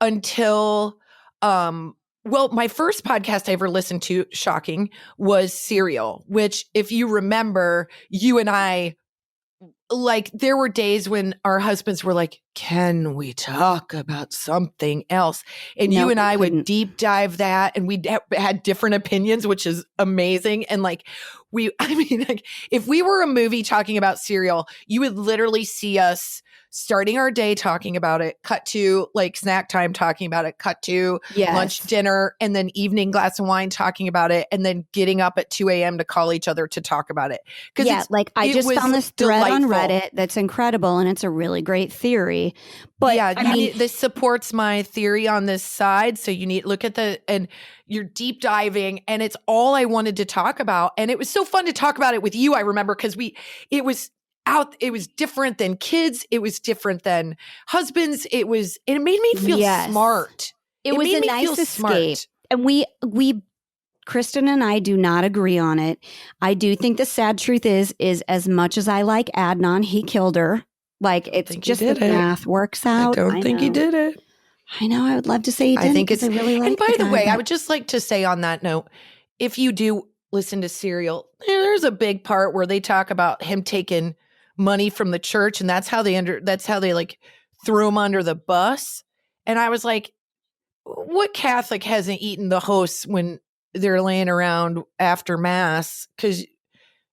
[SPEAKER 2] until my first podcast I ever listened to, shocking, was Serial, which if you remember, you and I, like, there were days when our husbands were like, can we talk about something else? And you and I would deep dive that, and we had different opinions, which is amazing. And like, like, if we were a movie talking about Serial, you would literally see us starting our day talking about it, cut to like snack time talking about it, cut to lunch, dinner, and then evening glass of wine talking about it, and then getting up at 2 a.m. to call each other to talk about it.
[SPEAKER 1] Yeah, like I just found this thread on Reddit that's incredible, and it's a really great theory. But
[SPEAKER 2] yeah, I mean, this supports my theory on this side. So you need look at and you're deep diving, and it's all I wanted to talk about. And it was so fun to talk about it with you. I remember because it was different than kids. It was different than husbands. It made me feel smart.
[SPEAKER 1] It was a nice escape. And we, Kristin and I do not agree on it. I do think the sad truth is as much as I like Adnan, he killed her. Like, it's just the math works out.
[SPEAKER 2] I don't think he did it.
[SPEAKER 1] I know. I would love to say he did.
[SPEAKER 2] I think it's
[SPEAKER 1] really like.
[SPEAKER 2] And by the way, I would just like to say on that note, if you do listen to Serial, there's a big part where they talk about him taking money from the church, and that's how they like threw him under the bus. And I was like, what Catholic hasn't eaten the hosts when they're laying around after mass because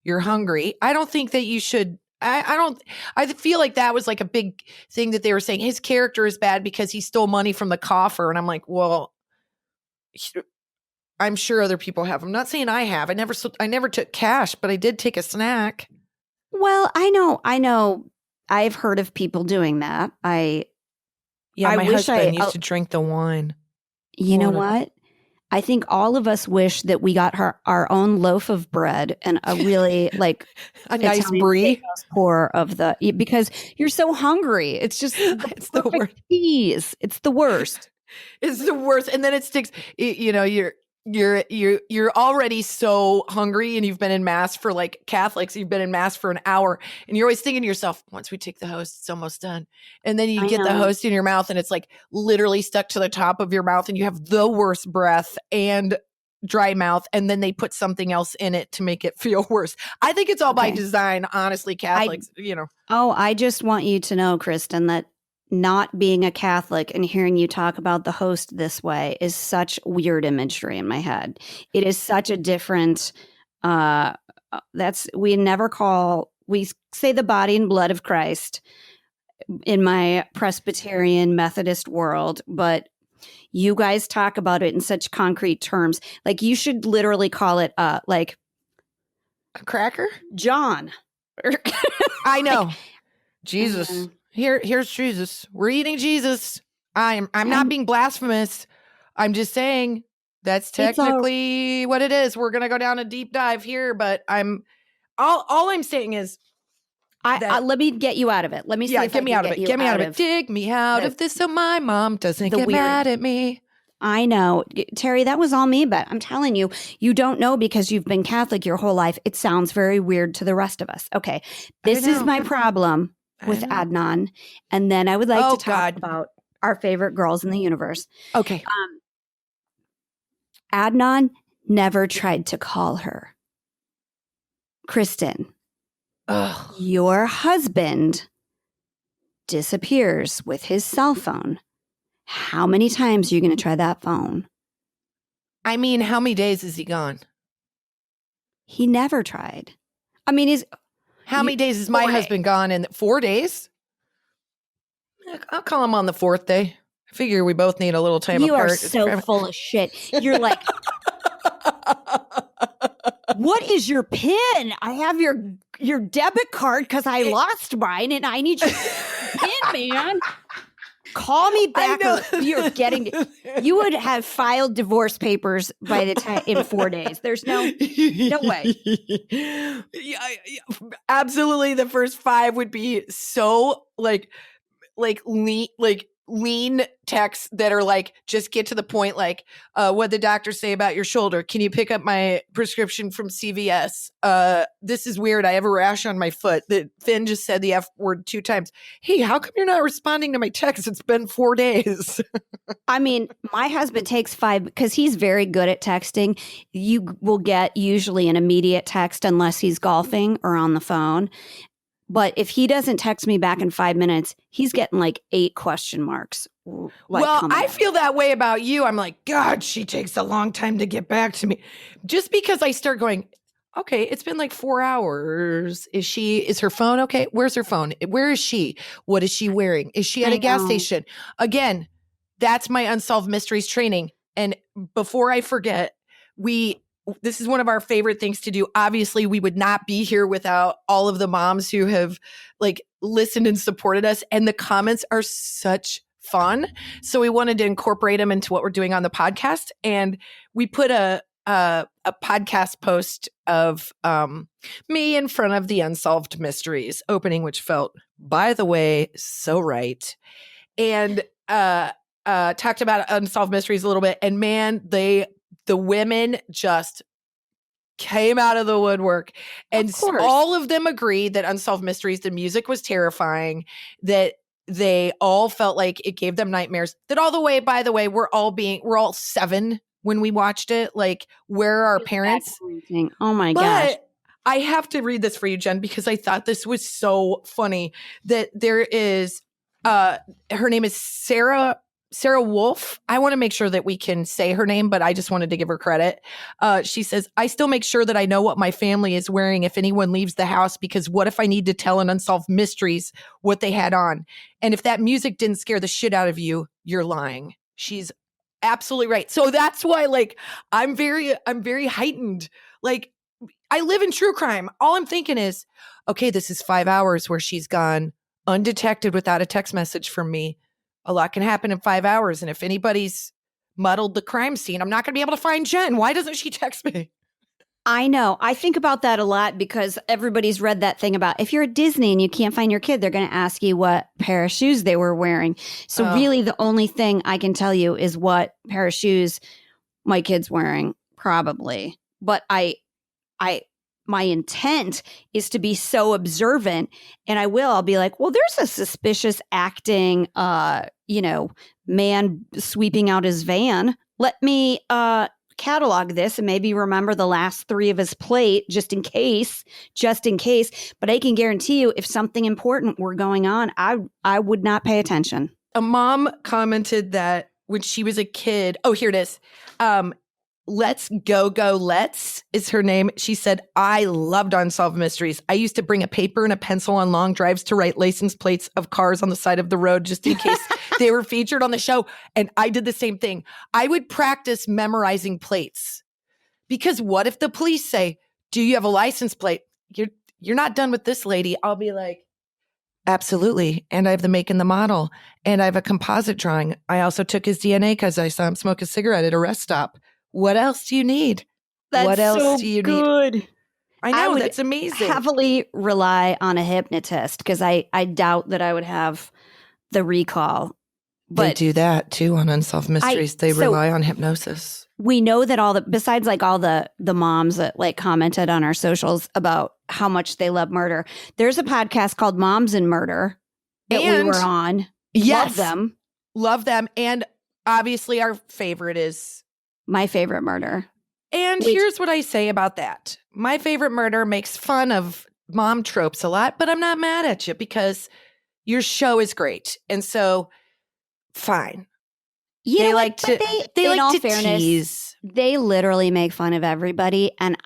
[SPEAKER 2] you're hungry? I don't think that you should. I feel like that was like a big thing that they were saying his character is bad because he stole money from the coffer. And I'm like, well, I'm sure other people have. I'm not saying I have. I never took cash, but I did take a snack.
[SPEAKER 1] Well, I know. I've heard of people doing that. My husband
[SPEAKER 2] used to drink the wine.
[SPEAKER 1] You know what? I think all of us wish that we got our own loaf of bread and a really like
[SPEAKER 2] a nice brie
[SPEAKER 1] pour of because you're so hungry. It's just
[SPEAKER 2] it's the worst.
[SPEAKER 1] Cheese. It's the worst.
[SPEAKER 2] It's the worst. And then it sticks. You're already so hungry, and you've been in mass for like Catholics. You've been in mass for an hour, and you're always thinking to yourself, once we take the host, it's almost done. And then you get the host in your mouth, and it's like literally stuck to the top of your mouth, and you have the worst breath and dry mouth. And then they put something else in it to make it feel worse. I think it's all by design, honestly, Catholics,
[SPEAKER 1] Oh, I just want you to know, Kristin, that not being a Catholic and hearing you talk about the host this way is such weird imagery in my head. It is such a different, we say the body and blood of Christ in my Presbyterian Methodist world, but you guys talk about it in such concrete terms. Like, you should literally call it like
[SPEAKER 2] a cracker?
[SPEAKER 1] John.
[SPEAKER 2] I know. Jesus. Here's Jesus. We're eating Jesus. I'm not being blasphemous. I'm just saying that's technically what it is. We're gonna go down a deep dive here, but all I'm saying is
[SPEAKER 1] let me get you out of it. Let me see if
[SPEAKER 2] get me out of it. Get me out of it. Dig me out of this so my mom doesn't get mad at me.
[SPEAKER 1] I know. Terry, that was all me, but I'm telling you, you don't know because you've been Catholic your whole life. It sounds very weird to the rest of us. Okay. This is my problem with Adnan. And then I would like to talk about our favorite girls in the universe.
[SPEAKER 2] Okay.
[SPEAKER 1] Adnan never tried to call her. Kristin, your husband disappears with his cell phone. How many times are you going to try that phone?
[SPEAKER 2] I mean, how many days is he gone?
[SPEAKER 1] He never tried. I mean,
[SPEAKER 2] how many days is my husband gone? In 4 days? I'll call him on the 4th day. I figure we both need a little time apart.
[SPEAKER 1] You are so full of shit. You're like, what is your PIN? I have your debit card because I lost mine and I need your PIN, man. Call me
[SPEAKER 2] I
[SPEAKER 1] back
[SPEAKER 2] know.
[SPEAKER 1] or you're getting you would have filed divorce papers by the time in 4 days. There's no way.
[SPEAKER 2] Yeah, absolutely. The first 5 would be so like lean texts that are like, just get to the point. Like, what the doctor say about your shoulder? Can you pick up my prescription from CVS? This is weird. I have a rash on my foot. That Finn just said the F word 2 times. Hey, how come you're not responding to my text? It's been 4 days.
[SPEAKER 1] I mean, my husband takes 5 because he's very good at texting. You will get usually an immediate text unless he's golfing or on the phone. But if he doesn't text me back in 5 minutes, he's getting like 8 question marks.
[SPEAKER 2] Well, I feel that way about you. I'm like, God, she takes a long time to get back to me. Just because I start going, okay, it's been like 4 hours. Is her phone okay? Where's her phone? Where is she? What is she wearing? Is she at a gas station? Again, that's my Unsolved Mysteries training. And before I forget, this is one of our favorite things to do. Obviously, we would not be here without all of the moms who have like listened and supported us. And the comments are such fun. So we wanted to incorporate them into what we're doing on the podcast. And we put a podcast post of me in front of the Unsolved Mysteries opening, which felt, by the way, so right. And talked about Unsolved Mysteries a little bit. And man, the women just came out of the woodwork, and all of them agree that Unsolved Mysteries, the music was terrifying, that they all felt like it gave them nightmares, that by the way, we're all 7 when we watched it. Like, where are our parents?
[SPEAKER 1] Oh my gosh.
[SPEAKER 2] I have to read this for you, Jen, because I thought this was so funny, that there is, her name is Sarah Wolf. I want to make sure that we can say her name, but I just wanted to give her credit. She says, I still make sure that I know what my family is wearing if anyone leaves the house, because what if I need to tell an Unsolved Mysteries what they had on? And if that music didn't scare the shit out of you, you're lying. She's absolutely right. So that's why, like, I'm very heightened. Like, I live in true crime. All I'm thinking is, okay, this is 5 hours where she's gone undetected without a text message from me. A lot can happen in 5 hours. And if anybody's muddled the crime scene, I'm not going to be able to find Jen. Why doesn't she text me?
[SPEAKER 1] I know. I think about that a lot because everybody's read that thing about if you're at Disney and you can't find your kid, they're going to ask you what pair of shoes they were wearing. So really the only thing I can tell you is what pair of shoes my kid's wearing, probably. But my intent is to be so observant, and I'll be like, well, there's a suspicious acting, man sweeping out his van. Let me catalog this and maybe remember the last 3 of his plate just in case. But I can guarantee you, if something important were going on, I would not pay attention.
[SPEAKER 2] A mom commented that when she was a kid, here it is. Let's is her name. She said, I loved Unsolved Mysteries. I used to bring a paper and a pencil on long drives to write license plates of cars on the side of the road just in case they were featured on the show. And I did the same thing. I would practice memorizing plates, because what if the police say, do you have a license plate? You're not done with this, lady. I'll be like, absolutely. And I have the make and the model, and I have a composite drawing. I also took his DNA because I saw him smoke a cigarette at a rest stop. What else do you need?
[SPEAKER 1] That's good.
[SPEAKER 2] I know, that's amazing.
[SPEAKER 1] Heavily rely on a hypnotist because I doubt that I would have the recall. But
[SPEAKER 2] they do that too on Unsolved Mysteries. They rely on hypnosis.
[SPEAKER 1] We know that besides like all the moms that like commented on our socials about how much they love murder, there's a podcast called Moms and Murder that we were on.
[SPEAKER 2] Yes.
[SPEAKER 1] Love them.
[SPEAKER 2] And obviously our favorite is
[SPEAKER 1] My Favorite Murder.
[SPEAKER 2] And here's what I say about that. My Favorite Murder makes fun of mom tropes a lot, but I'm not mad at you because your show is great. And so, fine.
[SPEAKER 1] They like to tease. They literally make fun of everybody. And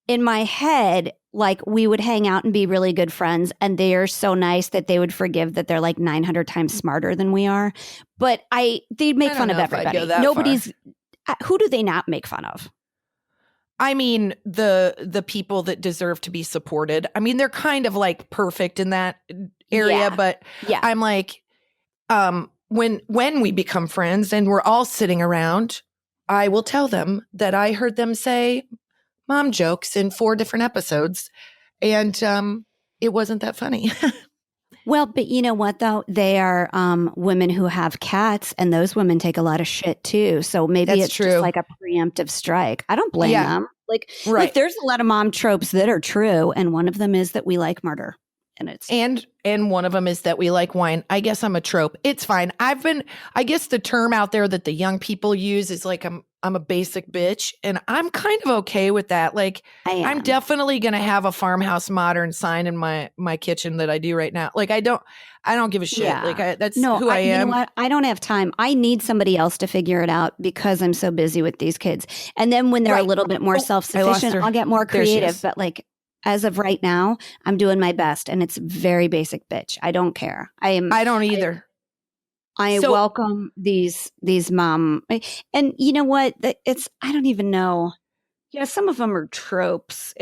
[SPEAKER 1] in my head, like, we would hang out and be really good friends, and they are so nice that they would forgive that they're like 900 times smarter than we are. But they'd make fun of everybody. Who do they not make fun of?
[SPEAKER 2] I mean, the people that deserve to be supported. I mean, they're kind of like perfect in that area, but I'm like, when we become friends and we're all sitting around, I will tell them that I heard them say mom jokes in 4 different episodes, and it wasn't that funny.
[SPEAKER 1] Well, but you know what, though? They are women who have cats, and those women take a lot of shit, too. So maybe
[SPEAKER 2] That's
[SPEAKER 1] it's
[SPEAKER 2] true.
[SPEAKER 1] just like a preemptive strike. I don't blame them. Like, there's a lot of mom tropes that are true, and one of them is that we like murder. And it's
[SPEAKER 2] and one of them is that we like wine. I guess I'm a trope. It's fine. I guess the term out there that the young people use is like I'm a basic bitch, and I'm kind of okay with that. Like I'm definitely going to have a farmhouse modern sign in my kitchen that I do right now. Like I don't give a shit.
[SPEAKER 1] Yeah.
[SPEAKER 2] Like that's who I am.
[SPEAKER 1] You know what? I don't have time. I need somebody else to figure it out because I'm so busy with these kids. And then when they're a little bit more self-sufficient, I'll get more creative. But like, as of right now, I'm doing my best, and it's very basic bitch. I don't care. I don't either. I welcome these mom, and you know what? I don't even know. Yeah, some of them are tropes.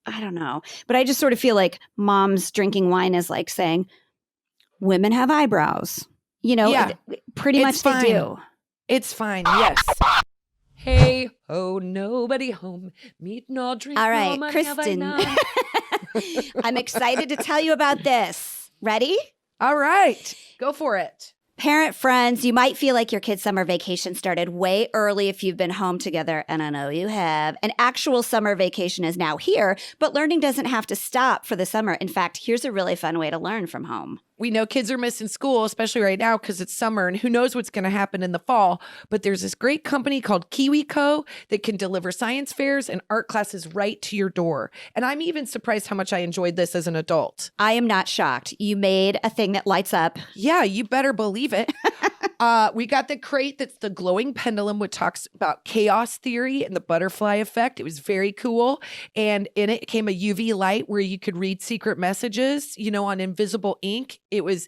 [SPEAKER 1] I don't know, but I just sort of feel like moms drinking wine is like saying women have eyebrows. You know, pretty much they do.
[SPEAKER 2] It's fine. Yes. Hey, oh, nobody home. Meet no drink.
[SPEAKER 1] All right,
[SPEAKER 2] no
[SPEAKER 1] Kristin. I'm excited to tell you about this. Ready?
[SPEAKER 2] All right. Go for it.
[SPEAKER 1] Parent friends, you might feel like your kid's summer vacation started way early if you've been home together, and I know you have. An actual summer vacation is now here, but learning doesn't have to stop for the summer. In fact, here's a really fun way to learn from home.
[SPEAKER 2] We know kids are missing school, especially right now because it's summer, and who knows what's going to happen in the fall. But there's this great company called KiwiCo that can deliver science fairs and art classes right to your door. And I'm even surprised how much I enjoyed this as an adult.
[SPEAKER 1] I am not shocked. You made a thing that lights up.
[SPEAKER 2] Yeah, you better believe it. We got the crate that's the glowing pendulum, which talks about chaos theory and the butterfly effect. It was very cool. And in it came a UV light where you could read secret messages, on invisible ink.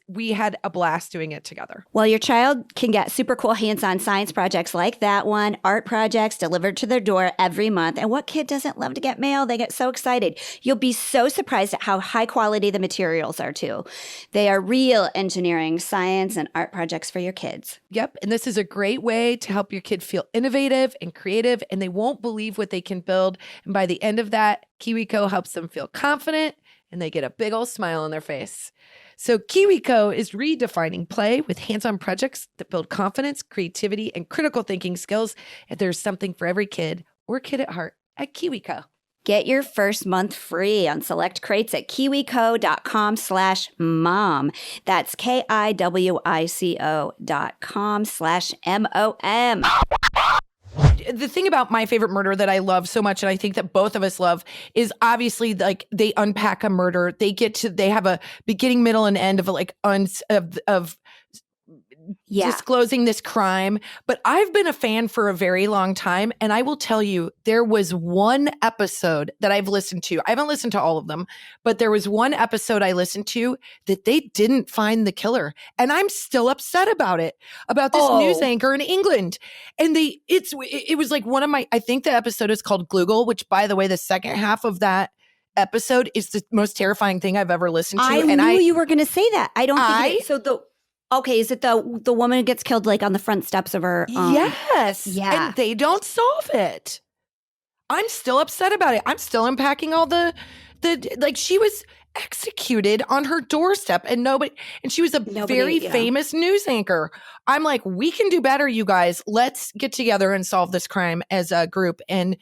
[SPEAKER 2] We had a blast doing it together.
[SPEAKER 1] Well, your child can get super cool hands-on science projects like that one, art projects delivered to their door every month. And what kid doesn't love to get mail? They get so excited. You'll be so surprised at how high quality the materials are too. They are real engineering, science, and art projects for your kids.
[SPEAKER 2] Yep. And this is a great way to help your kid feel innovative and creative, and they won't believe what they can build. And by the end of that, KiwiCo helps them feel confident, and they get a big old smile on their face. So KiwiCo is redefining play with hands-on projects that build confidence, creativity, and critical thinking skills. And there's something for every kid or kid at heart at KiwiCo.
[SPEAKER 1] Get your first month free on select crates at kiwico.com/mom. That's KIWICO.com/MOM.
[SPEAKER 2] The thing about My Favorite Murder that I love so much, and I think that both of us love, is obviously like they unpack a murder. They have a beginning, middle, and end of disclosing this crime. But I've been a fan for a very long time, and I will tell you, there was one episode that I've listened to. I haven't listened to all of them, but there was one episode I listened to that they didn't find the killer, and I'm still upset about it. About this news anchor in England, and it was like one of my. I think the episode is called Gloogle, which, by the way, the second half of that episode is the most terrifying thing I've ever listened to.
[SPEAKER 1] I knew you were going to say that. I don't think okay, is it the woman who gets killed like on the front steps of her?
[SPEAKER 2] Yes.
[SPEAKER 1] Yeah.
[SPEAKER 2] And they don't solve it. I'm still upset about it. I'm still unpacking all the she was executed on her doorstep, and she was a very famous news anchor. I'm like, we can do better, you guys. Let's get together and solve this crime as a group. And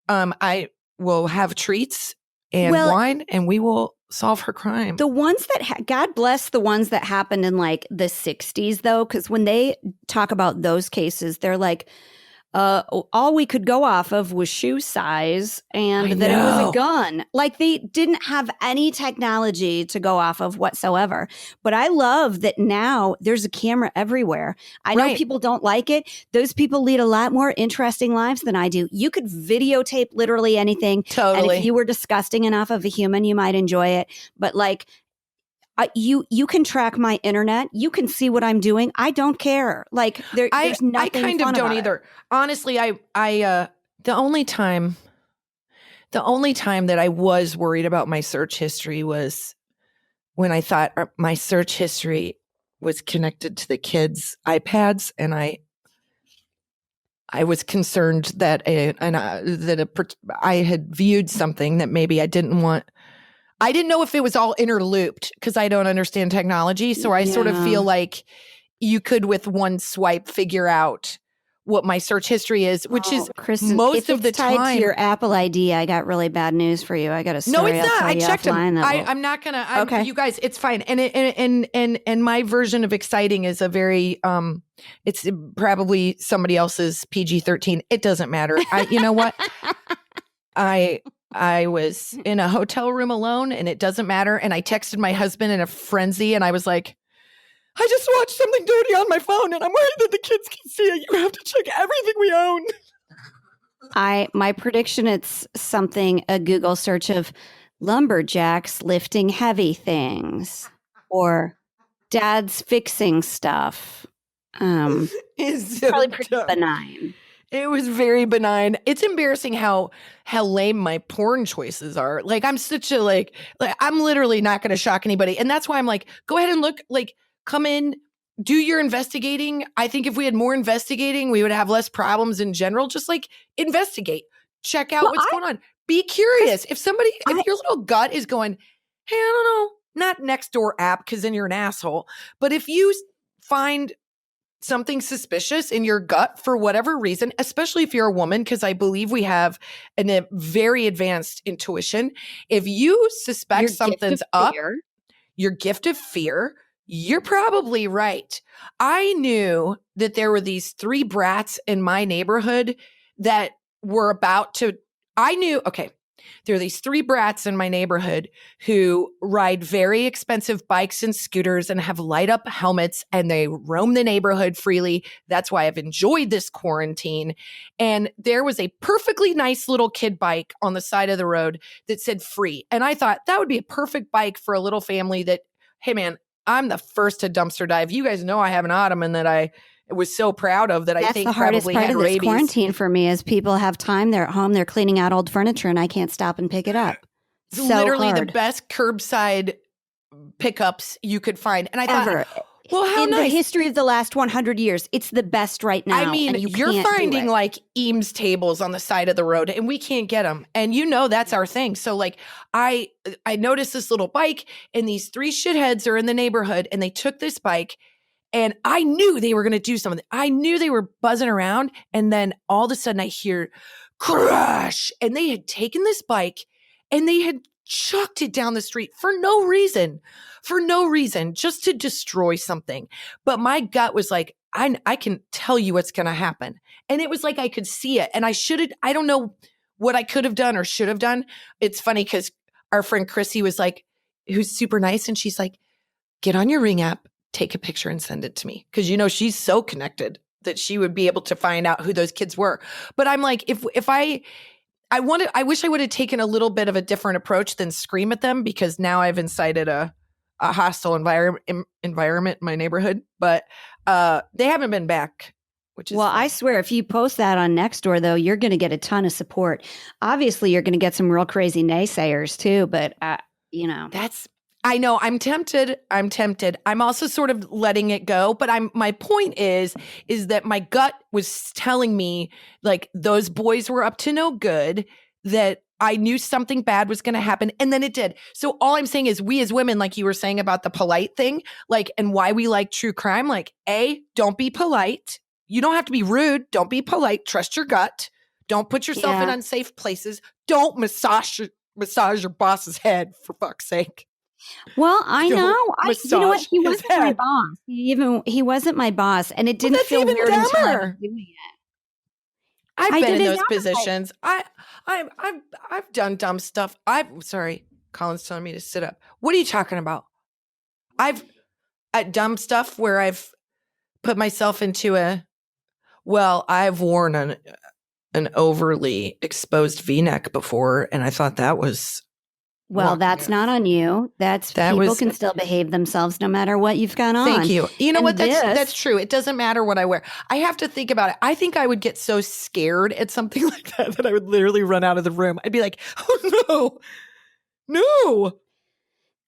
[SPEAKER 2] I will have treats and wine, and we will solve her crime.
[SPEAKER 1] The ones that God bless the ones that happened in like the 60s, though, because when they talk about those cases, they're like, all we could go off of was shoe size and that it was a gun. Like they didn't have any technology to go off of whatsoever. But I love that now there's a camera everywhere. I know people don't like it. Those people lead a lot more interesting lives than I do. You could videotape literally anything.
[SPEAKER 2] Totally.
[SPEAKER 1] And if you were disgusting enough of a human, you might enjoy it. But like, you can track my internet. You can see what I'm doing. I don't care. Like there's nothing.
[SPEAKER 2] I kind of don't either. Honestly, the only time that I was worried about my search history was when I thought my search history was connected to the kids' iPads, and I was concerned that I had viewed something that maybe I didn't want. I didn't know if it was all interlooped because I don't understand technology. So I sort of feel like you could, with one swipe, figure out what my search history is, which is
[SPEAKER 1] Kristin,
[SPEAKER 2] most of the
[SPEAKER 1] tied
[SPEAKER 2] time.
[SPEAKER 1] To your Apple ID, I got really bad news for you. I got a story.
[SPEAKER 2] No, it's not. I checked them.
[SPEAKER 1] Offline
[SPEAKER 2] I'm not gonna.
[SPEAKER 1] Okay.
[SPEAKER 2] You guys, it's fine. And my version of exciting is a very it's probably somebody else's PG-13. It doesn't matter. You know what? I was in a hotel room alone, and it doesn't matter. And I texted my husband in a frenzy, and I was like, I just watched something dirty on my phone, and I'm worried that the kids can see it. You have to check everything we own.
[SPEAKER 1] My prediction, it's a Google search of lumberjacks lifting heavy things or dads fixing stuff.
[SPEAKER 2] It's
[SPEAKER 1] probably pretty benign.
[SPEAKER 2] It was very benign. It's embarrassing how lame my porn choices are. Like, I'm such a like I'm literally not going to shock anybody. And that's why I'm like, go ahead and look, like, come in, do your investigating. I think if we had more investigating, we would have less problems in general. Just like investigate, check out what's going on. Be curious. If your little gut is going, hey, I don't know, not Nextdoor app, because then you're an asshole. But if you find something suspicious in your gut for whatever reason, especially if you're a woman, because I believe we have a very advanced intuition. If you suspect something's up, your gift of fear, you're probably right. I knew that there were these 3 brats in my neighborhood that were about to, there are these 3 brats in my neighborhood who ride very expensive bikes and scooters and have light up helmets, and they roam the neighborhood freely. That's why I've enjoyed this quarantine. And there was a perfectly nice little kid bike on the side of the road that said free. And I thought that would be a perfect bike for a little family that, hey man, I'm the first to dumpster dive. You guys know I have an ottoman that I was so proud of that.
[SPEAKER 1] That's
[SPEAKER 2] I think
[SPEAKER 1] the hardest
[SPEAKER 2] probably
[SPEAKER 1] part
[SPEAKER 2] had
[SPEAKER 1] of this
[SPEAKER 2] rabies.
[SPEAKER 1] quarantine for me is people have time. They're at home. They're cleaning out old furniture, and I can't stop and pick it up.
[SPEAKER 2] It's literally the best curbside pickups you could find. And I thought, well, how
[SPEAKER 1] in
[SPEAKER 2] nice.
[SPEAKER 1] the history of the last 100 years, it's the best right now.
[SPEAKER 2] I mean, you're finding like Eames tables on the side of the road, and we can't get them. And you know that's our thing. So like, I noticed this little bike, and these 3 shitheads are in the neighborhood, and they took this bike. And I knew they were going to do something. I knew they were buzzing around. And then all of a sudden I hear crash. And they had taken this bike and they had chucked it down the street for no reason, just to destroy something. But my gut was like, I can tell you what's going to happen. And it was like I could see it. And I don't know what I could have done or should have done. It's funny because our friend Chrissy was like, who's super nice. And she's like, get on your Ring app, take a picture and send it to me. Because, you know, she's so connected that she would be able to find out who those kids were. But I'm like, I wish I would have taken a little bit of a different approach than scream at them, because now I've incited a hostile environment in my neighborhood. But they haven't been back, which is
[SPEAKER 1] I swear, if you post that on Nextdoor, though, you're going to get a ton of support. Obviously, you're going to get some real crazy naysayers too. But you know,
[SPEAKER 2] I know I'm tempted. I'm also sort of letting it go. But my point is that my gut was telling me like those boys were up to no good, that I knew something bad was going to happen. And then it did. So all I'm saying is, we as women, like you were saying about the polite thing, like, and why we like true crime, like, don't be polite. You don't have to be rude. Don't be polite. Trust your gut. Don't put yourself in unsafe places. Don't massage your boss's head, for fuck's sake.
[SPEAKER 1] Well, I know. You know what? He wasn't my boss. He wasn't my boss, and it didn't feel weird until I was doing it.
[SPEAKER 2] I've been in those positions. I've done dumb stuff. Sorry, Colin's telling me to sit up. What are you talking about? I've dumb stuff where I've put myself into I've worn an overly exposed V-neck before, and I thought that was.
[SPEAKER 1] Well, that's not on you. People can still behave themselves no matter what you've got on.
[SPEAKER 2] Thank you. You know what? That's true. It doesn't matter what I wear. I have to think about it. I think I would get so scared at something like that I would literally run out of the room. I'd be like, oh no.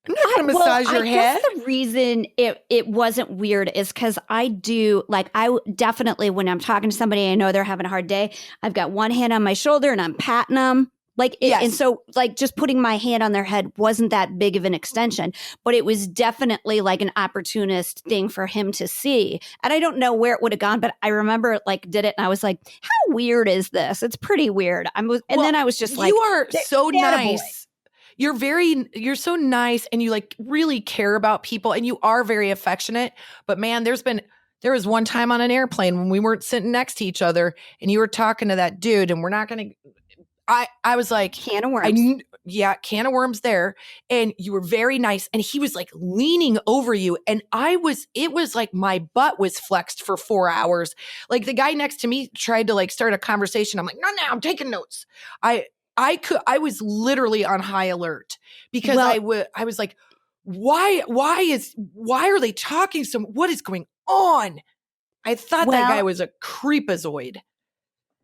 [SPEAKER 2] I'm not going to massage your head.
[SPEAKER 1] Guess the reason it wasn't weird is because I do, like, definitely, when I'm talking to somebody, I know they're having a hard day, I've got one hand on my shoulder and I'm patting them. Like,
[SPEAKER 2] Yes.
[SPEAKER 1] and so, like, just putting my hand on their head wasn't that big of an extension, but it was definitely like an opportunist thing for him to see. And I don't know where it would have gone, but I remember it, like, did it, and I was like, how weird is this? It's pretty weird. Then I was just like,
[SPEAKER 2] you are so
[SPEAKER 1] nice.
[SPEAKER 2] nice. You're so nice, and you like really care about people, and you are very affectionate. But man, there was one time on an airplane when we weren't sitting next to each other and you were talking to that dude, and we're not going to, I was like,
[SPEAKER 1] can of worms.
[SPEAKER 2] Can of worms there. And you were very nice. And he was like leaning over you. And it was like my butt was flexed for 4 hours. Like the guy next to me tried to like start a conversation. I'm like, no, I'm taking notes. I was literally on high alert because I was like, why are they talking what is going on? I thought that guy was a creepazoid.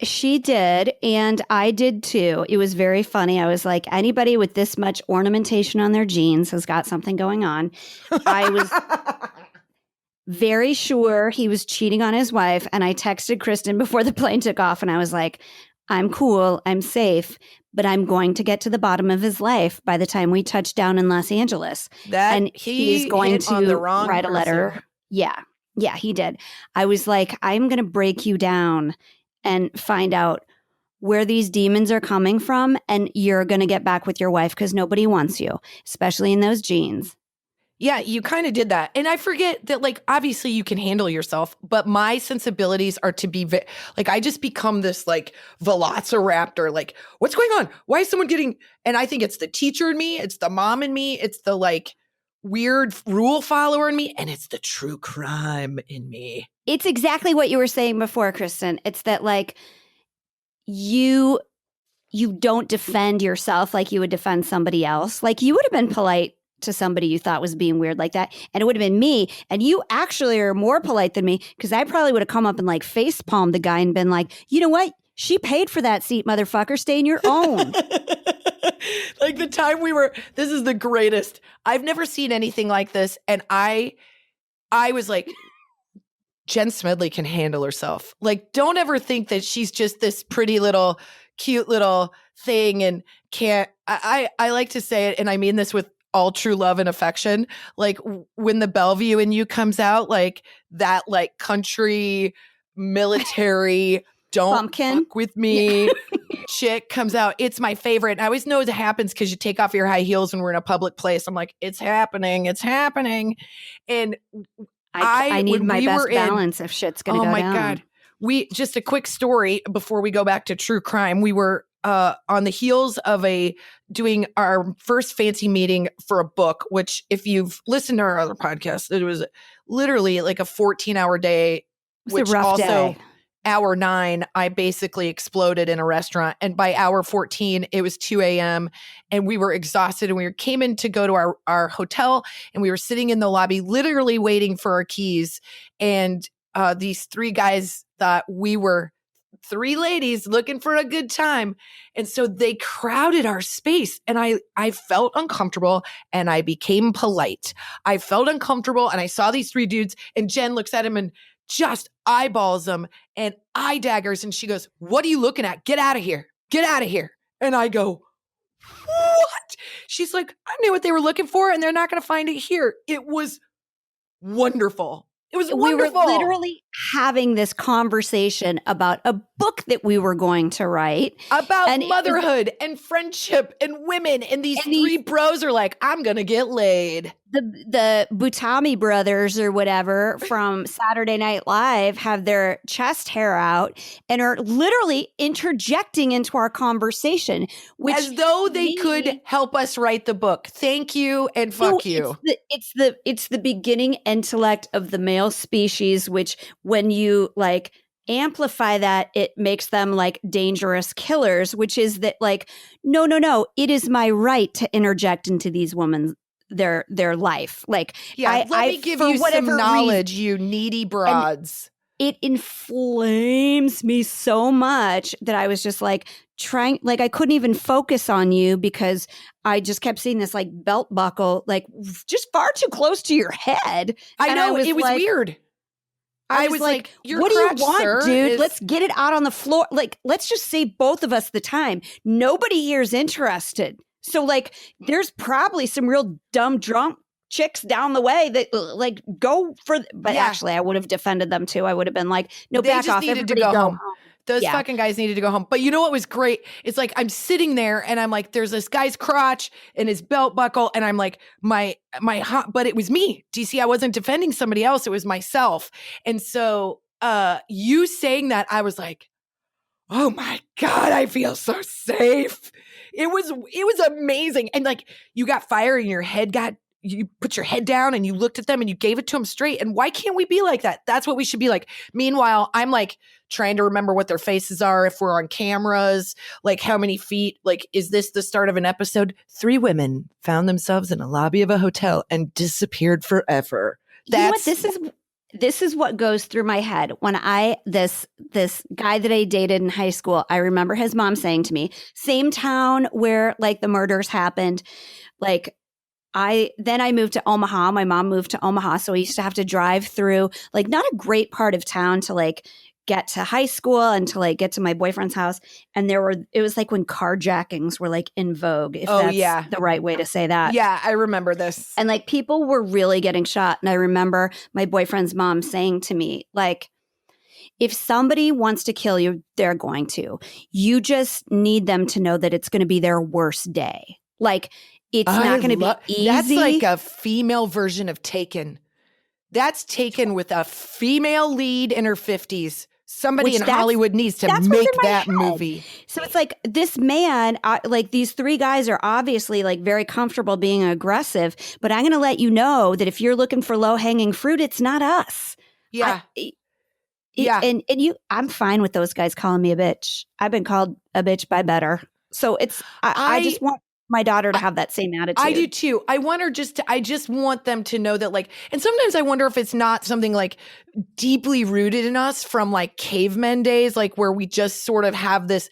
[SPEAKER 1] She did, and I did too. It was very funny. I was like, anybody with this much ornamentation on their jeans has got something going on. I was very sure he was cheating on his wife, and I texted Kristin before the plane took off, and I was like, I'm cool, I'm safe, but I'm going to get to the bottom of his life by the time we touch down in Los Angeles. And he's going to write a letter. Yeah, he did. I was like, I'm going to break you down and find out where these demons are coming from, and you're going to get back with your wife because nobody wants you, especially in those jeans.
[SPEAKER 2] Yeah, you kind of did that. And I forget that, like, obviously you can handle yourself, but my sensibilities are to be, like, I just become this, like, velociraptor. Like, what's going on? Why is someone getting, and I think it's the teacher in me, it's the mom in me, it's the, like, weird rule follower in me, and it's the true crime in me.
[SPEAKER 1] It's exactly what you were saying before, Kristin. It's that, like, you don't defend yourself like you would defend somebody else. Like, you would have been polite to somebody you thought was being weird like that, and it would have been me. And you actually are more polite than me, because I probably would have come up and like face palmed the guy and been like, you know what? She paid for that seat, motherfucker. Stay in your own.
[SPEAKER 2] Like the time this is the greatest. I've never seen anything like this. And I was like, Jen Smedley can handle herself. Like, don't ever think that she's just this pretty little, cute little thing and can't. I like to say it, and I mean this with all true love and affection. Like, when the Bellevue in you comes out, like that, like country, military, don't fuck with me chick comes out. It's my favorite. And I always know it happens because you take off your high heels when we're in a public place. I'm like, it's happening. And I need my best balance if shit's going to go down. Oh my God. Just a quick story before we go back to true crime. We were on the heels of doing our first fancy meeting for a book, which if you've listened to our other podcast, it was literally like a 14-hour day.
[SPEAKER 1] It was a rough day.
[SPEAKER 2] Hour 9, I basically exploded in a restaurant. And by hour 14, it was 2 a.m. and we were exhausted. And we came in to go to our hotel, and we were sitting in the lobby, literally waiting for our keys. And these 3 guys thought we were 3 ladies looking for a good time. And so they crowded our space, and I felt uncomfortable, and I became polite. I felt uncomfortable, and I saw these 3 dudes, and Jen looks at him and just eyeballs them and eye daggers. And she goes, what are you looking at? Get out of here. Get out of here. And I go, what? She's like, I knew what they were looking for, and they're not going to find it here. It was wonderful. It was wonderful.
[SPEAKER 1] We were literally having this conversation about a book that we were going to write.
[SPEAKER 2] About motherhood and friendship and women. And these 3 bros are like, I'm going to get laid.
[SPEAKER 1] The Butami brothers or whatever from Saturday Night Live have their chest hair out and are literally interjecting into our conversation, which
[SPEAKER 2] as though they could help us write the book. Thank you and fuck you.
[SPEAKER 1] It's the beginning intellect of the male species, which when you like amplify that, it makes them like dangerous killers, which is that like, no, it is my right to interject into these women's their life. Like,
[SPEAKER 2] let me give you some knowledge, you needy broads.
[SPEAKER 1] it inflames me so much that I was just like trying, like I couldn't even focus on you because I just kept seeing this like belt buckle, like just far too close to your head.
[SPEAKER 2] I
[SPEAKER 1] And
[SPEAKER 2] know, it was
[SPEAKER 1] like,
[SPEAKER 2] weird.
[SPEAKER 1] I was like,
[SPEAKER 2] your
[SPEAKER 1] what do you
[SPEAKER 2] crotch,
[SPEAKER 1] want,
[SPEAKER 2] sir,
[SPEAKER 1] dude? Let's get it out on the floor. Like, let's just save both of us the time. Nobody here is interested. So like, there's probably some real dumb drunk chicks down the way that like go for, but
[SPEAKER 2] Yeah.
[SPEAKER 1] actually I would have defended them too. I would have been like, no,
[SPEAKER 2] They
[SPEAKER 1] back
[SPEAKER 2] just
[SPEAKER 1] off.
[SPEAKER 2] needed to
[SPEAKER 1] Everybody
[SPEAKER 2] go home. Those
[SPEAKER 1] Yeah.
[SPEAKER 2] fucking guys needed to go home. But you know what was great? It's like I'm sitting there and I'm like, there's this guy's crotch and his belt buckle. And I'm like, but it was me. Do you see? I wasn't defending somebody else. It was myself. And so you saying that, I was like, oh my God, I feel so safe. It was amazing. And like you got fire in your head, you put your head down and you looked at them and you gave it to them straight. And why can't we be like that? That's what we should be like. Meanwhile, I'm like trying to remember what their faces are, if we're on cameras, like how many feet, like, is this the start of an episode? 3 women found themselves in a lobby of a hotel and disappeared forever.
[SPEAKER 1] You know what? This is what goes through my head when this guy that I dated in high school, I remember his mom saying to me, same town where like the murders happened, like I moved to Omaha. My mom moved to Omaha. So I used to have to drive through like not a great part of town to like get to high school and to like get to my boyfriend's house. And it was like when carjackings were like in vogue, if that's the right way to say that.
[SPEAKER 2] Yeah, I remember this.
[SPEAKER 1] And like people were really getting shot. And I remember my boyfriend's mom saying to me, like, if somebody wants to kill you, they're going to. You just need them to know that it's going to be their worst day. Like, it's not going to be easy.
[SPEAKER 2] That's like a female version of Taken. That's Taken with a female lead in her 50s. Somebody in Hollywood needs to make that movie.
[SPEAKER 1] So it's like this man, like these 3 guys are obviously like very comfortable being aggressive, but I'm going to let you know that if you're looking for low hanging fruit, it's not us.
[SPEAKER 2] Yeah.
[SPEAKER 1] And I'm fine with those guys calling me a bitch. I've been called a bitch by better. So I just want my daughter to have that same attitude.
[SPEAKER 2] I do too. I just want them to know that like, and sometimes I wonder if it's not something like deeply rooted in us from like cavemen days, like where we just sort of have this.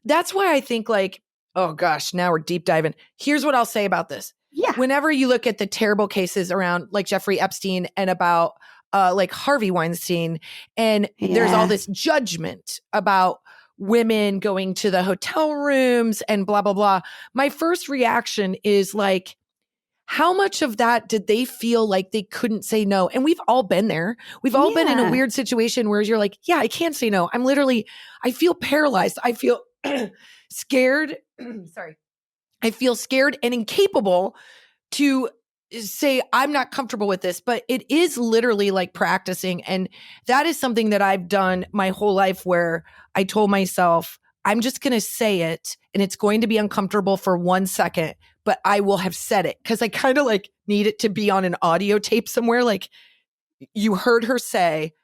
[SPEAKER 2] That's why I think like, oh gosh, now we're deep diving. Here's what I'll say about this.
[SPEAKER 1] Yeah.
[SPEAKER 2] Whenever you look at the terrible cases around like Jeffrey Epstein and about like Harvey Weinstein, and there's all this judgment about women going to the hotel rooms and blah, blah, blah. My first reaction is like, how much of that did they feel like they couldn't say no? And we've all been there. We've all been in a weird situation where you're like, yeah, I can't say no. I feel paralyzed. I feel scared. Sorry. I feel scared and incapable to say I'm not comfortable with this, but it is literally like practicing. And that is something that I've done my whole life where I told myself, I'm just going to say it and it's going to be uncomfortable for 1 second, but I will have said it because I kind of like need it to be on an audio tape somewhere. Like you heard her say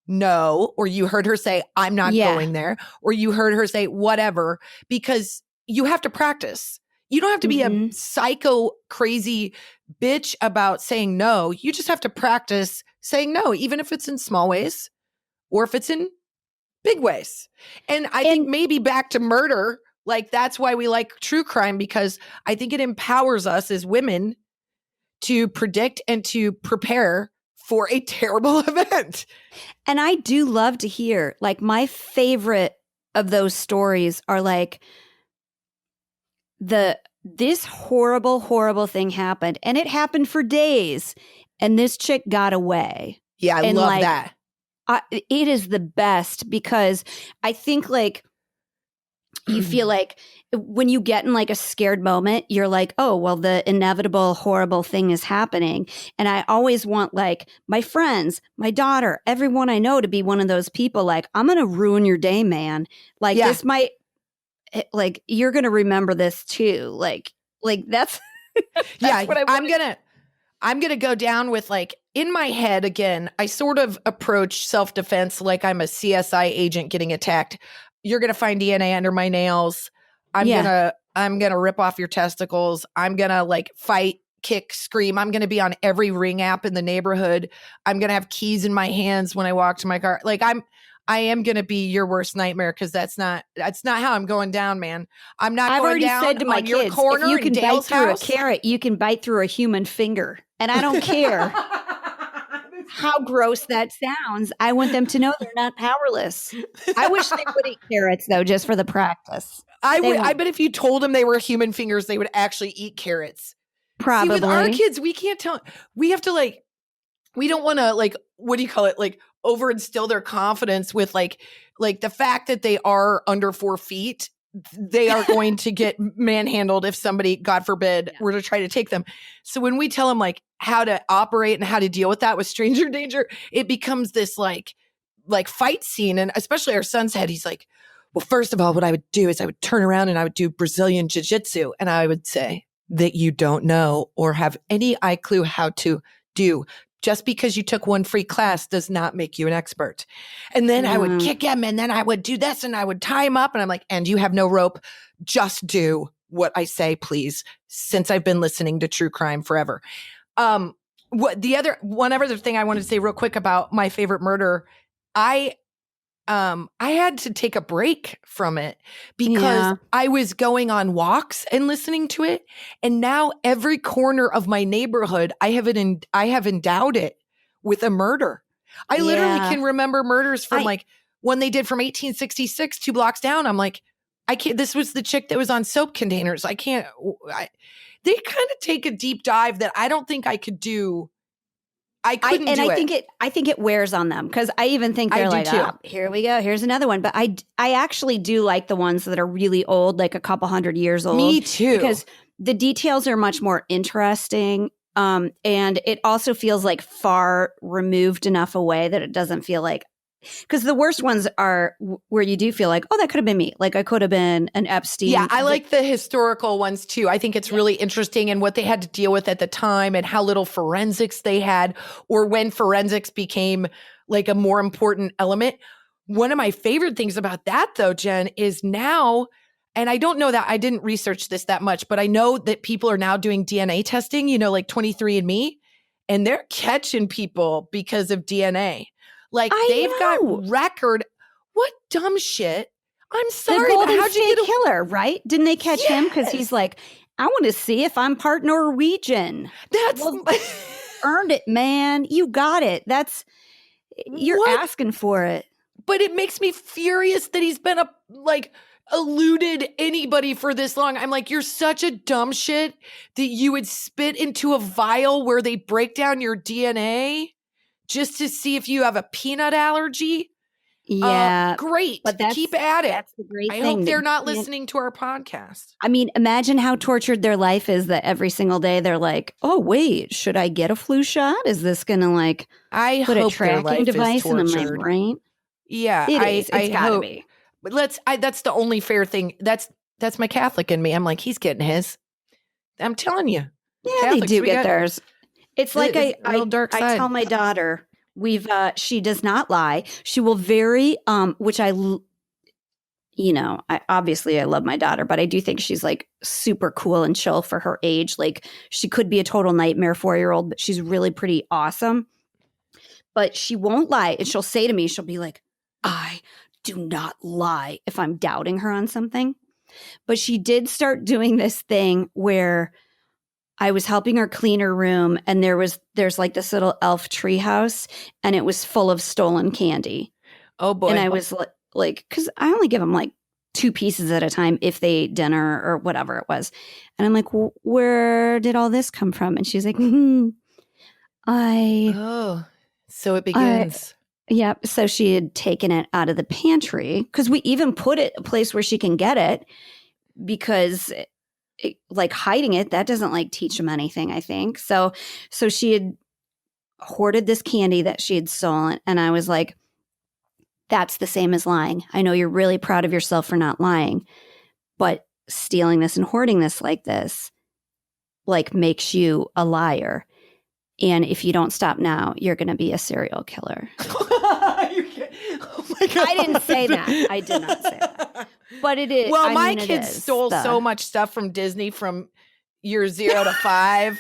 [SPEAKER 2] no, or you heard her say, I'm not going there, or you heard her say whatever, because you have to practice. You don't have to be a psycho crazy bitch about saying no. You just have to practice saying no, even if it's in small ways or if it's in big ways. And I think maybe back to murder, like that's why we like true crime, because I think it empowers us as women to predict and to prepare for a terrible event.
[SPEAKER 1] And I do love to hear, like my favorite of those stories are like, this horrible, horrible thing happened and it happened for days and this chick got away.
[SPEAKER 2] Yeah, I love that.
[SPEAKER 1] It is the best because I think like you feel like when you get in like a scared moment, you're like, oh, well, the inevitable, horrible thing is happening. And I always want like my friends, my daughter, everyone I know to be one of those people like, I'm going to ruin your day, man. Like this might, like you're gonna remember this too, like that's, that's what
[SPEAKER 2] I'm gonna go down with like in my head again. I sort of approach self-defense like I'm a CSI agent getting attacked. You're gonna find DNA under my nails. I'm gonna rip off your testicles. I'm gonna like fight kick, scream. I'm going to be on every Ring app in the neighborhood. I'm going to have keys in my hands when I walk to my car. Like I am going to be your worst nightmare because that's not how I'm going down, man. I'm not
[SPEAKER 1] I've
[SPEAKER 2] going
[SPEAKER 1] already
[SPEAKER 2] down
[SPEAKER 1] said to my
[SPEAKER 2] on your
[SPEAKER 1] kids,
[SPEAKER 2] corner
[SPEAKER 1] if you
[SPEAKER 2] in
[SPEAKER 1] can bite
[SPEAKER 2] Dale's
[SPEAKER 1] through
[SPEAKER 2] house.
[SPEAKER 1] a carrot, you can bite through a human finger. And I don't care how gross that sounds. I want them to know they're not powerless. I wish they would eat carrots, though, just for the practice.
[SPEAKER 2] I bet if you told them they were human fingers, they would actually eat carrots.
[SPEAKER 1] Probably.
[SPEAKER 2] See, with our kids, we can't tell. We have to we don't want to what do you call it? Like over instill their confidence with like the fact that they are under 4 feet. They are going to get manhandled if somebody, God forbid, were to try to take them. So when we tell them like how to operate and how to deal with that with stranger danger, it becomes this like fight scene. And especially our son's head, he's like, well, first of all, what I would do is I would turn around and I would do Brazilian jiu-jitsu. And I would say that you don't know or have any clue how to do. Just because you took one free class does not make you an expert. And then I would kick him and then I would do this and I would tie him up. And I'm like, and you have no rope. Just do what I say, please. Since I've been listening to true crime forever. One other thing I wanted to say real quick about my favorite murder. I had to take a break from it because I was going on walks and listening to it. And now every corner of my neighborhood, I have endowed it with a murder. I literally can remember murders from when they did from 1866, 2 blocks down. I'm like, I can't, this was the chick that was on soap containers. They kind of take a deep dive that I don't think I could do. I think it wears on them because I even think they're like, oh, here we go. Here's another one. But I actually do like the ones that are really old, like a couple 100 years old. Me too.
[SPEAKER 1] Because the details are much more interesting. And it also feels like far removed enough away that it doesn't feel like, because the worst ones are where you do feel like, oh, that could have been me. Like I could have been an Epstein.
[SPEAKER 2] Yeah, I like the historical ones too. I think it's really interesting and what they had to deal with at the time and how little forensics they had or when forensics became like a more important element. One of my favorite things about that though, Jen, is now, and I don't know that I didn't research this that much, but I know that people are now doing DNA testing, like 23andMe, and they're catching people because of DNA. Like they've got record. What dumb shit. I'm sorry.
[SPEAKER 1] The Golden State Killer, right? Didn't they catch him? Because he's like, I want to see if I'm part Norwegian. Earned it, man. You got it. You're asking for it.
[SPEAKER 2] But it makes me furious that he's been eluded anybody for this long. I'm like, you're such a dumb shit that you would spit into a vial where they break down your DNA. Just to see if you have a peanut allergy?
[SPEAKER 1] Yeah.
[SPEAKER 2] Great. But keep at it.
[SPEAKER 1] That's the great thing.
[SPEAKER 2] I hope they're not listening to our podcast.
[SPEAKER 1] I mean, imagine how tortured their life is that every single day they're like, oh, wait, should I get a flu shot? Is this going to put a tracking device in my brain?
[SPEAKER 2] Yeah.
[SPEAKER 1] It's got to be.
[SPEAKER 2] But that's the only fair thing. That's my Catholic in me. I'm like, he's getting his. I'm telling you.
[SPEAKER 1] Yeah, Catholics, they do get theirs. It's like I tell my daughter, she does not lie. She will which I love my daughter, but I do think she's like super cool and chill for her age. Like she could be a total nightmare 4-year-old, but she's really pretty awesome. But she won't lie. And she'll say to me, she'll be like, I do not lie if I'm doubting her on something. But she did start doing this thing where I was helping her clean her room and there's like this little elf treehouse and it was full of stolen candy.
[SPEAKER 2] Oh boy.
[SPEAKER 1] And I was like, cause I only give them like 2 pieces at a time if they ate dinner or whatever it was. And I'm like, where did all this come from? And she's like,
[SPEAKER 2] so it begins.
[SPEAKER 1] Yeah. So she had taken it out of the pantry because we even put it a place where she can get it because hiding it, that doesn't teach them anything, I think. So she had hoarded this candy that she had stolen. And I was like, that's the same as lying. I know you're really proud of yourself for not lying, but stealing this and hoarding this like this, makes you a liar. And if you don't stop now, you're going to be a serial killer.
[SPEAKER 2] Oh my God.
[SPEAKER 1] I didn't say that. I did not say that. But it is.
[SPEAKER 2] Well, my kids stole so much stuff from Disney from year 0 to 5.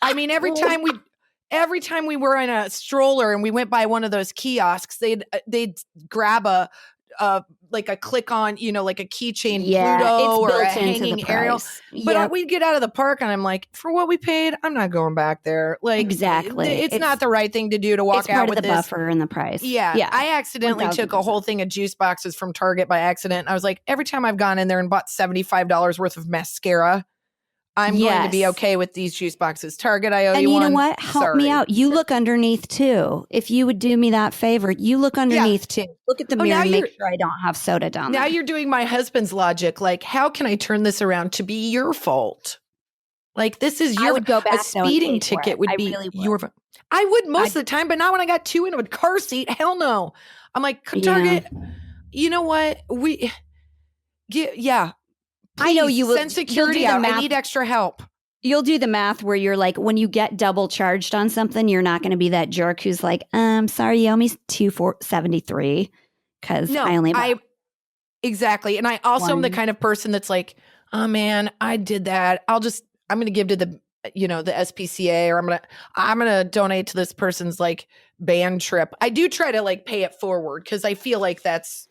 [SPEAKER 2] I mean, every time we were in a stroller and we went by one of those kiosks, they'd grab a like a click on, like a keychain Pluto or a hanging Ariel. But we'd get out of the park and I'm like, for what we paid, I'm not going back there. Like,
[SPEAKER 1] exactly.
[SPEAKER 2] It's not the right thing to do to walk out with
[SPEAKER 1] the buffer in the price.
[SPEAKER 2] Yeah. I accidentally
[SPEAKER 1] 1000%.
[SPEAKER 2] took a whole thing of juice boxes from Target by accident. I was like, every time I've gone in there and bought $75 worth of mascara, I'm going to be okay with these juice boxes. Target, I owe you one.
[SPEAKER 1] And you know what? Help me out. You look underneath too. If you would do me that favor, you look underneath too. Look at the mirror and make sure I don't have soda down there.
[SPEAKER 2] Now you're doing my husband's logic. Like, how can I turn this around to be your fault? Like, this is your,
[SPEAKER 1] I would go back
[SPEAKER 2] a speeding ticket would be your fault. I would most of the time, but not when I got two in a car seat. Hell no. I'm like, Target, you know what? Please,
[SPEAKER 1] I know you will
[SPEAKER 2] send security out. I need extra help.
[SPEAKER 1] You'll do the math where you're like, when you get double charged on something, you're not going to be that jerk who's like, sorry, you owe me $273 because
[SPEAKER 2] exactly. And I also am the kind of person that's like, oh man, I did that. I'm going to give to the SPCA, or I'm going to donate to this person's like band trip. I do try to like pay it forward because I feel like that's.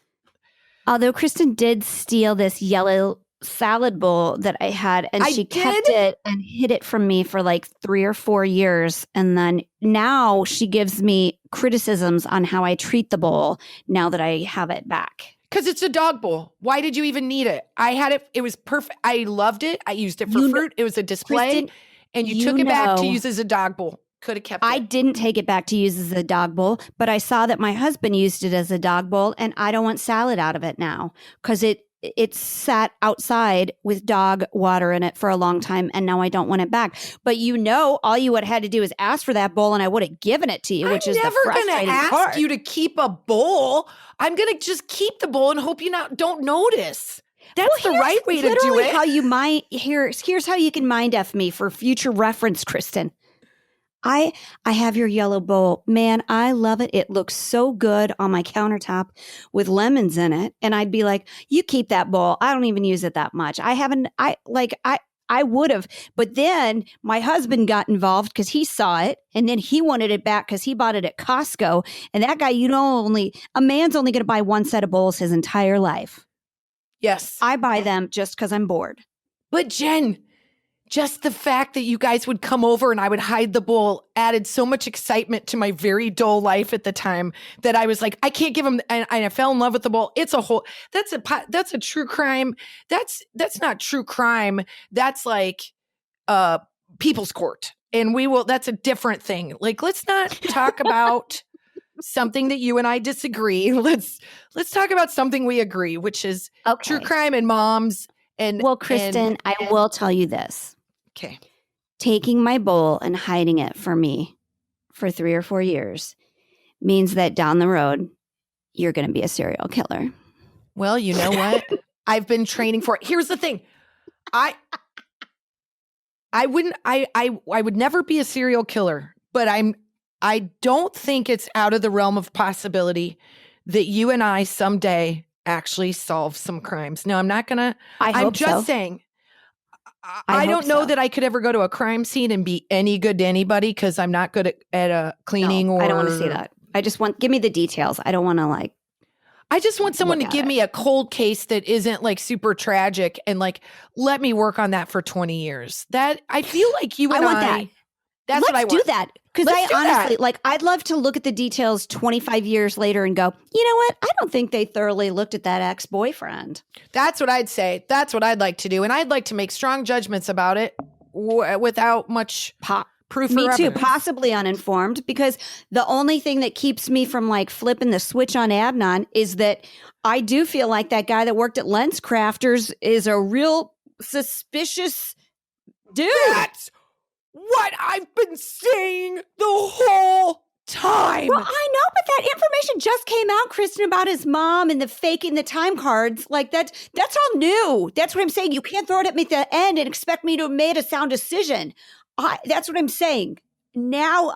[SPEAKER 1] Although Kristin did steal this yellow salad bowl that I had, and she kept it and hid it from me for like 3 or 4 years. And then now she gives me criticisms on how I treat the bowl now that I have it back.
[SPEAKER 2] Because it's a dog bowl. Why did you even need it? I had it. It was perfect. I loved it. I used it for fruit. It was a display. Kristin, and you took it back to use as a dog bowl. Could have kept it.
[SPEAKER 1] I didn't take it back to use as a dog bowl, but I saw that my husband used it as a dog bowl, and I don't want salad out of it now because it sat outside with dog water in it for a long time, and now I don't want it back. But all you would have had to do is ask for that bowl, and I would have given it to you, which is the frustrating part. I'm never going to ask
[SPEAKER 2] you to keep a bowl. I'm going to just keep the bowl and hope you don't notice. That's the right way to do it.
[SPEAKER 1] How you here's how you can mind F me for future reference, Kristin. I have your yellow bowl. Man, I love it. It looks so good on my countertop with lemons in it. And I'd be like, you keep that bowl. I don't even use it that much. I would have. But then my husband got involved because he saw it, and then he wanted it back because he bought it at Costco. And that guy, a man's only going to buy one set of bowls his entire life.
[SPEAKER 2] Yes.
[SPEAKER 1] I buy them just because I'm bored.
[SPEAKER 2] But Jen, just the fact that you guys would come over and I would hide the bowl added so much excitement to my very dull life at the time that I was like, I can't give him, and I fell in love with the bowl. That's a true crime. That's not true crime. That's like people's court. And that's a different thing. Like, let's not talk about something that you and I disagree. Let's talk about something we agree, which is true crime and moms.
[SPEAKER 1] Well, Kristin, I will tell you this.
[SPEAKER 2] Okay.
[SPEAKER 1] Taking my bowl and hiding it for me for 3 or 4 years means that down the road, you're going to be a serial killer.
[SPEAKER 2] Well, you know what? I've been training for it. Here's the thing. I would never be a serial killer, but I don't think it's out of the realm of possibility that you and I someday actually solve some crimes. No, I'm not going to. I'm just saying. I don't know that I could ever go to a crime scene and be any good to anybody because I'm not good at cleaning.
[SPEAKER 1] I don't want to see that. I just give me the details. I don't want to
[SPEAKER 2] I just want someone to give me a cold case that isn't like super tragic and like, let me work on that for 20 years. That I feel like you and I want that. That's what I want.
[SPEAKER 1] Let's do that. Because I honestly, I'd love to look at the details 25 years later and go, you know what? I don't think they thoroughly looked at that ex-boyfriend.
[SPEAKER 2] That's what I'd say. That's what I'd like to do. And I'd like to make strong judgments about it without much proof or evidence.
[SPEAKER 1] Me too, possibly uninformed, because the only thing that keeps me from flipping the switch on Adnan is that I do feel like that guy that worked at Lens Crafters is a real suspicious dude.
[SPEAKER 2] That's what I've been saying the whole time.
[SPEAKER 1] Well, I know, but that information just came out, Kristin, about his mom and the faking the time cards. That's all new. That's what I'm saying. You can't throw it at me at the end and expect me to have made a sound decision. That's what I'm saying. Now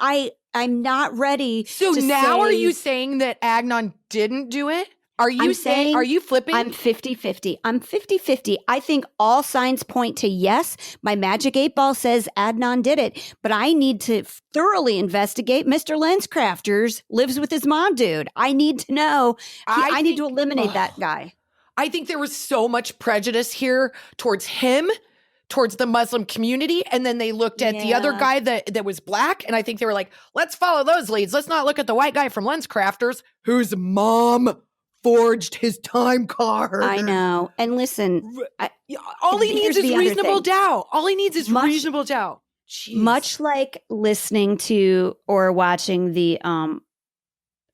[SPEAKER 1] I'm not ready.
[SPEAKER 2] So now are you saying that Adnan didn't do it? Are you saying, are you flipping?
[SPEAKER 1] I'm 50-50. I'm 50-50. I think all signs point to yes. My magic 8-ball says Adnan did it, but I need to thoroughly investigate Mr. LensCrafters lives with his mom, dude. I need to know. I need to eliminate that guy.
[SPEAKER 2] I think there was so much prejudice here towards him, towards the Muslim community. And then they looked at the other guy that was black. And I think they were like, let's follow those leads. Let's not look at the white guy from LensCrafters whose mom forged his time card.
[SPEAKER 1] I know. And listen,
[SPEAKER 2] all he needs is reasonable doubt. All he needs is reasonable doubt. Jeez.
[SPEAKER 1] Much like listening to or watching the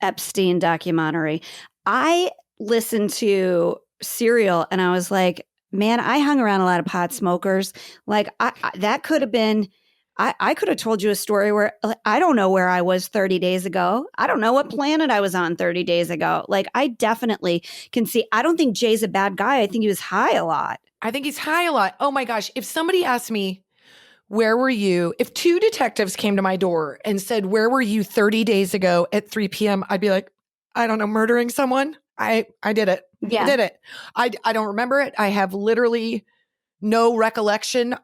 [SPEAKER 1] Epstein documentary, I listened to Serial and I was like, man, I hung around a lot of pot smokers. Like that could have been, I could have told you a story where I don't know where I was 30 days ago. I don't know what planet I was on 30 days ago. Like I definitely can see, I don't think Jay's a bad guy. I think he was high a lot.
[SPEAKER 2] I think he's high a lot. Oh my gosh. If somebody asked me, where were you? If 2 detectives came to my door and said, where were you 30 days ago at 3 p.m.? I'd be like, I don't know, murdering someone. I did it.
[SPEAKER 1] Yeah.
[SPEAKER 2] I did it. I don't remember it. I have literally no recollection.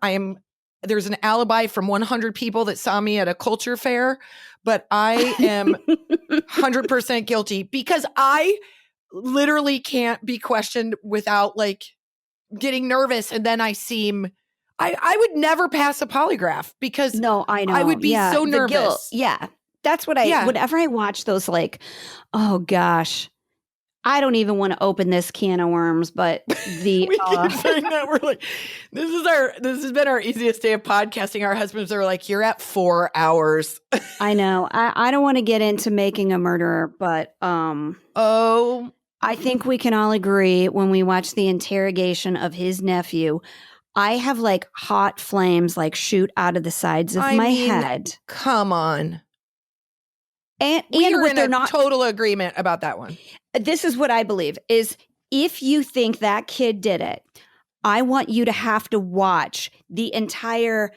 [SPEAKER 2] There's an alibi from 100 people that saw me at a culture fair, but I am 100% guilty because I literally can't be questioned without like getting nervous. And then I would never pass a polygraph because
[SPEAKER 1] no, I know.
[SPEAKER 2] I would be so nervous.
[SPEAKER 1] Yeah. That's what whenever I watch those, like, oh gosh, I don't even want to open this can of worms, but
[SPEAKER 2] we keep saying that. We're like, this has been our easiest day of podcasting. Our husbands are like, you're at 4 hours.
[SPEAKER 1] I know. I don't want to get into making a murderer, but I think we can all agree when we watch the interrogation of his nephew, I have like hot flames like shoot out of the sides of my head.
[SPEAKER 2] Come on.
[SPEAKER 1] And
[SPEAKER 2] we're in total agreement about that one.
[SPEAKER 1] This is what I believe is if you think that kid did it, I want you to have to watch the entire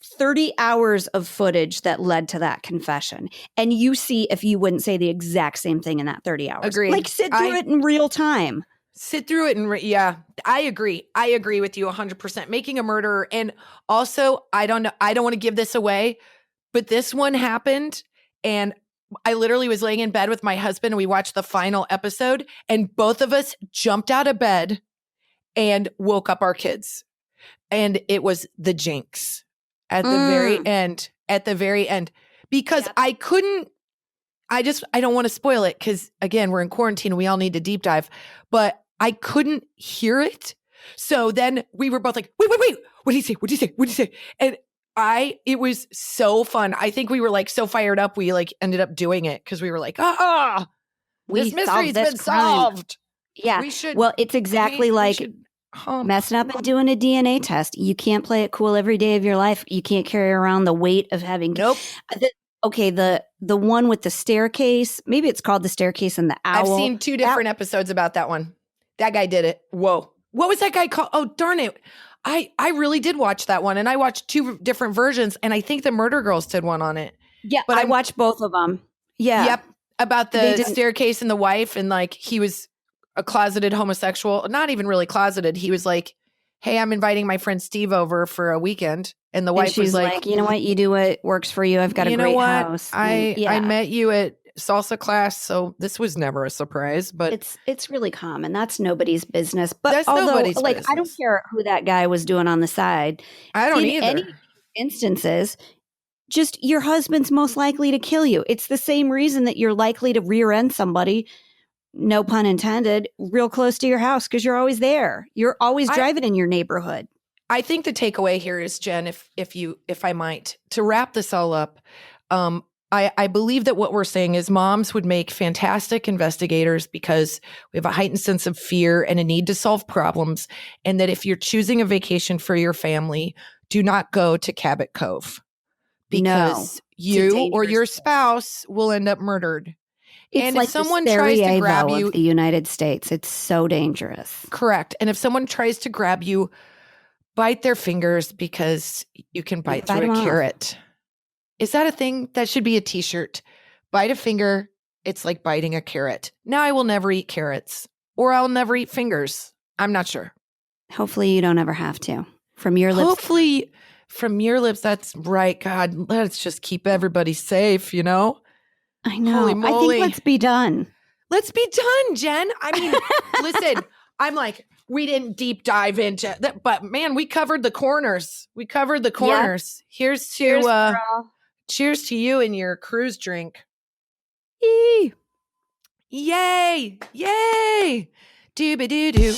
[SPEAKER 1] 30 hours of footage that led to that confession. And you see if you wouldn't say the exact same thing in that 30 hours.
[SPEAKER 2] Agreed.
[SPEAKER 1] Like sit through it in real time.
[SPEAKER 2] Sit through it and yeah, I agree. I agree with you 100%. Making a murderer. And also, I don't know, I don't want to give this away, but this one happened and I literally was laying in bed with my husband and we watched the final episode and both of us jumped out of bed and woke up our kids. And it was the jinx at the very end, because I don't want to spoil it because again, we're in quarantine. We all need to deep dive, but I couldn't hear it. So then we were both like, wait, what did he say? What did he say? And it was so fun. I think we were like so fired up. We like ended up doing it because we were like, this mystery's been solved.
[SPEAKER 1] Yeah. Well, it's exactly messing up and doing a DNA test. You can't play it cool every day of your life. You can't carry around the weight of having.
[SPEAKER 2] Nope.
[SPEAKER 1] The one with the staircase, maybe it's called The Staircase and the Owl.
[SPEAKER 2] I've seen 2 different episodes about that one. That guy did it. Whoa. What was that guy called? Oh, darn it. I really did watch that one and I watched 2 different versions and I think the Murder Girls did one on it.
[SPEAKER 1] Yeah, but I watched both of them. Yeah.
[SPEAKER 2] Yep. About the staircase and the wife and like he was a closeted homosexual, not even really closeted. He was like, hey, I'm inviting my friend Steve over for a weekend. And the wife was like,
[SPEAKER 1] you know what? You do what works for you. I've got a great house.
[SPEAKER 2] I met you at salsa class, so this was never a surprise, but
[SPEAKER 1] it's really common. That's nobody's business. But
[SPEAKER 2] that's nobody's business.
[SPEAKER 1] I don't care who that guy was doing on the side.
[SPEAKER 2] I don't either.
[SPEAKER 1] In any instances, just your husband's most likely to kill you. It's the same reason that you're likely to rear end somebody, no pun intended, real close to your house because you're always there. You're always driving in your neighborhood.
[SPEAKER 2] I think the takeaway here is, Jen, if I might, to wrap this all up, I believe that what we're saying is moms would make fantastic investigators because we have a heightened sense of fear and a need to solve problems. And that if you're choosing a vacation for your family, do not go to Cabot Cove because you or your spouse will end up murdered.
[SPEAKER 1] It's
[SPEAKER 2] and
[SPEAKER 1] like
[SPEAKER 2] if someone tries to grab you,
[SPEAKER 1] of the United States, it's so dangerous.
[SPEAKER 2] Correct. And if someone tries to grab you, bite their fingers because you can bite through a carrot. Is that a thing? That should be a t-shirt. Bite a finger. It's like biting a carrot. Now I will never eat carrots. or I'll never eat fingers. I'm not sure.
[SPEAKER 1] Hopefully you don't ever have to. From your lips.
[SPEAKER 2] Hopefully from your lips. That's right. God, let's just keep everybody safe, you know?
[SPEAKER 1] I know.
[SPEAKER 2] Holy
[SPEAKER 1] I
[SPEAKER 2] moly.
[SPEAKER 1] think let's be done.
[SPEAKER 2] Let's be done, Jen. I mean, listen, I'm like, we didn't deep dive into that, but man, we covered the corners. We covered the corners. Here's to
[SPEAKER 1] Cheers, girl.
[SPEAKER 2] cheers to you and your cruise drink.
[SPEAKER 1] Yee.
[SPEAKER 2] Yay! Yay! Dooba doo doo.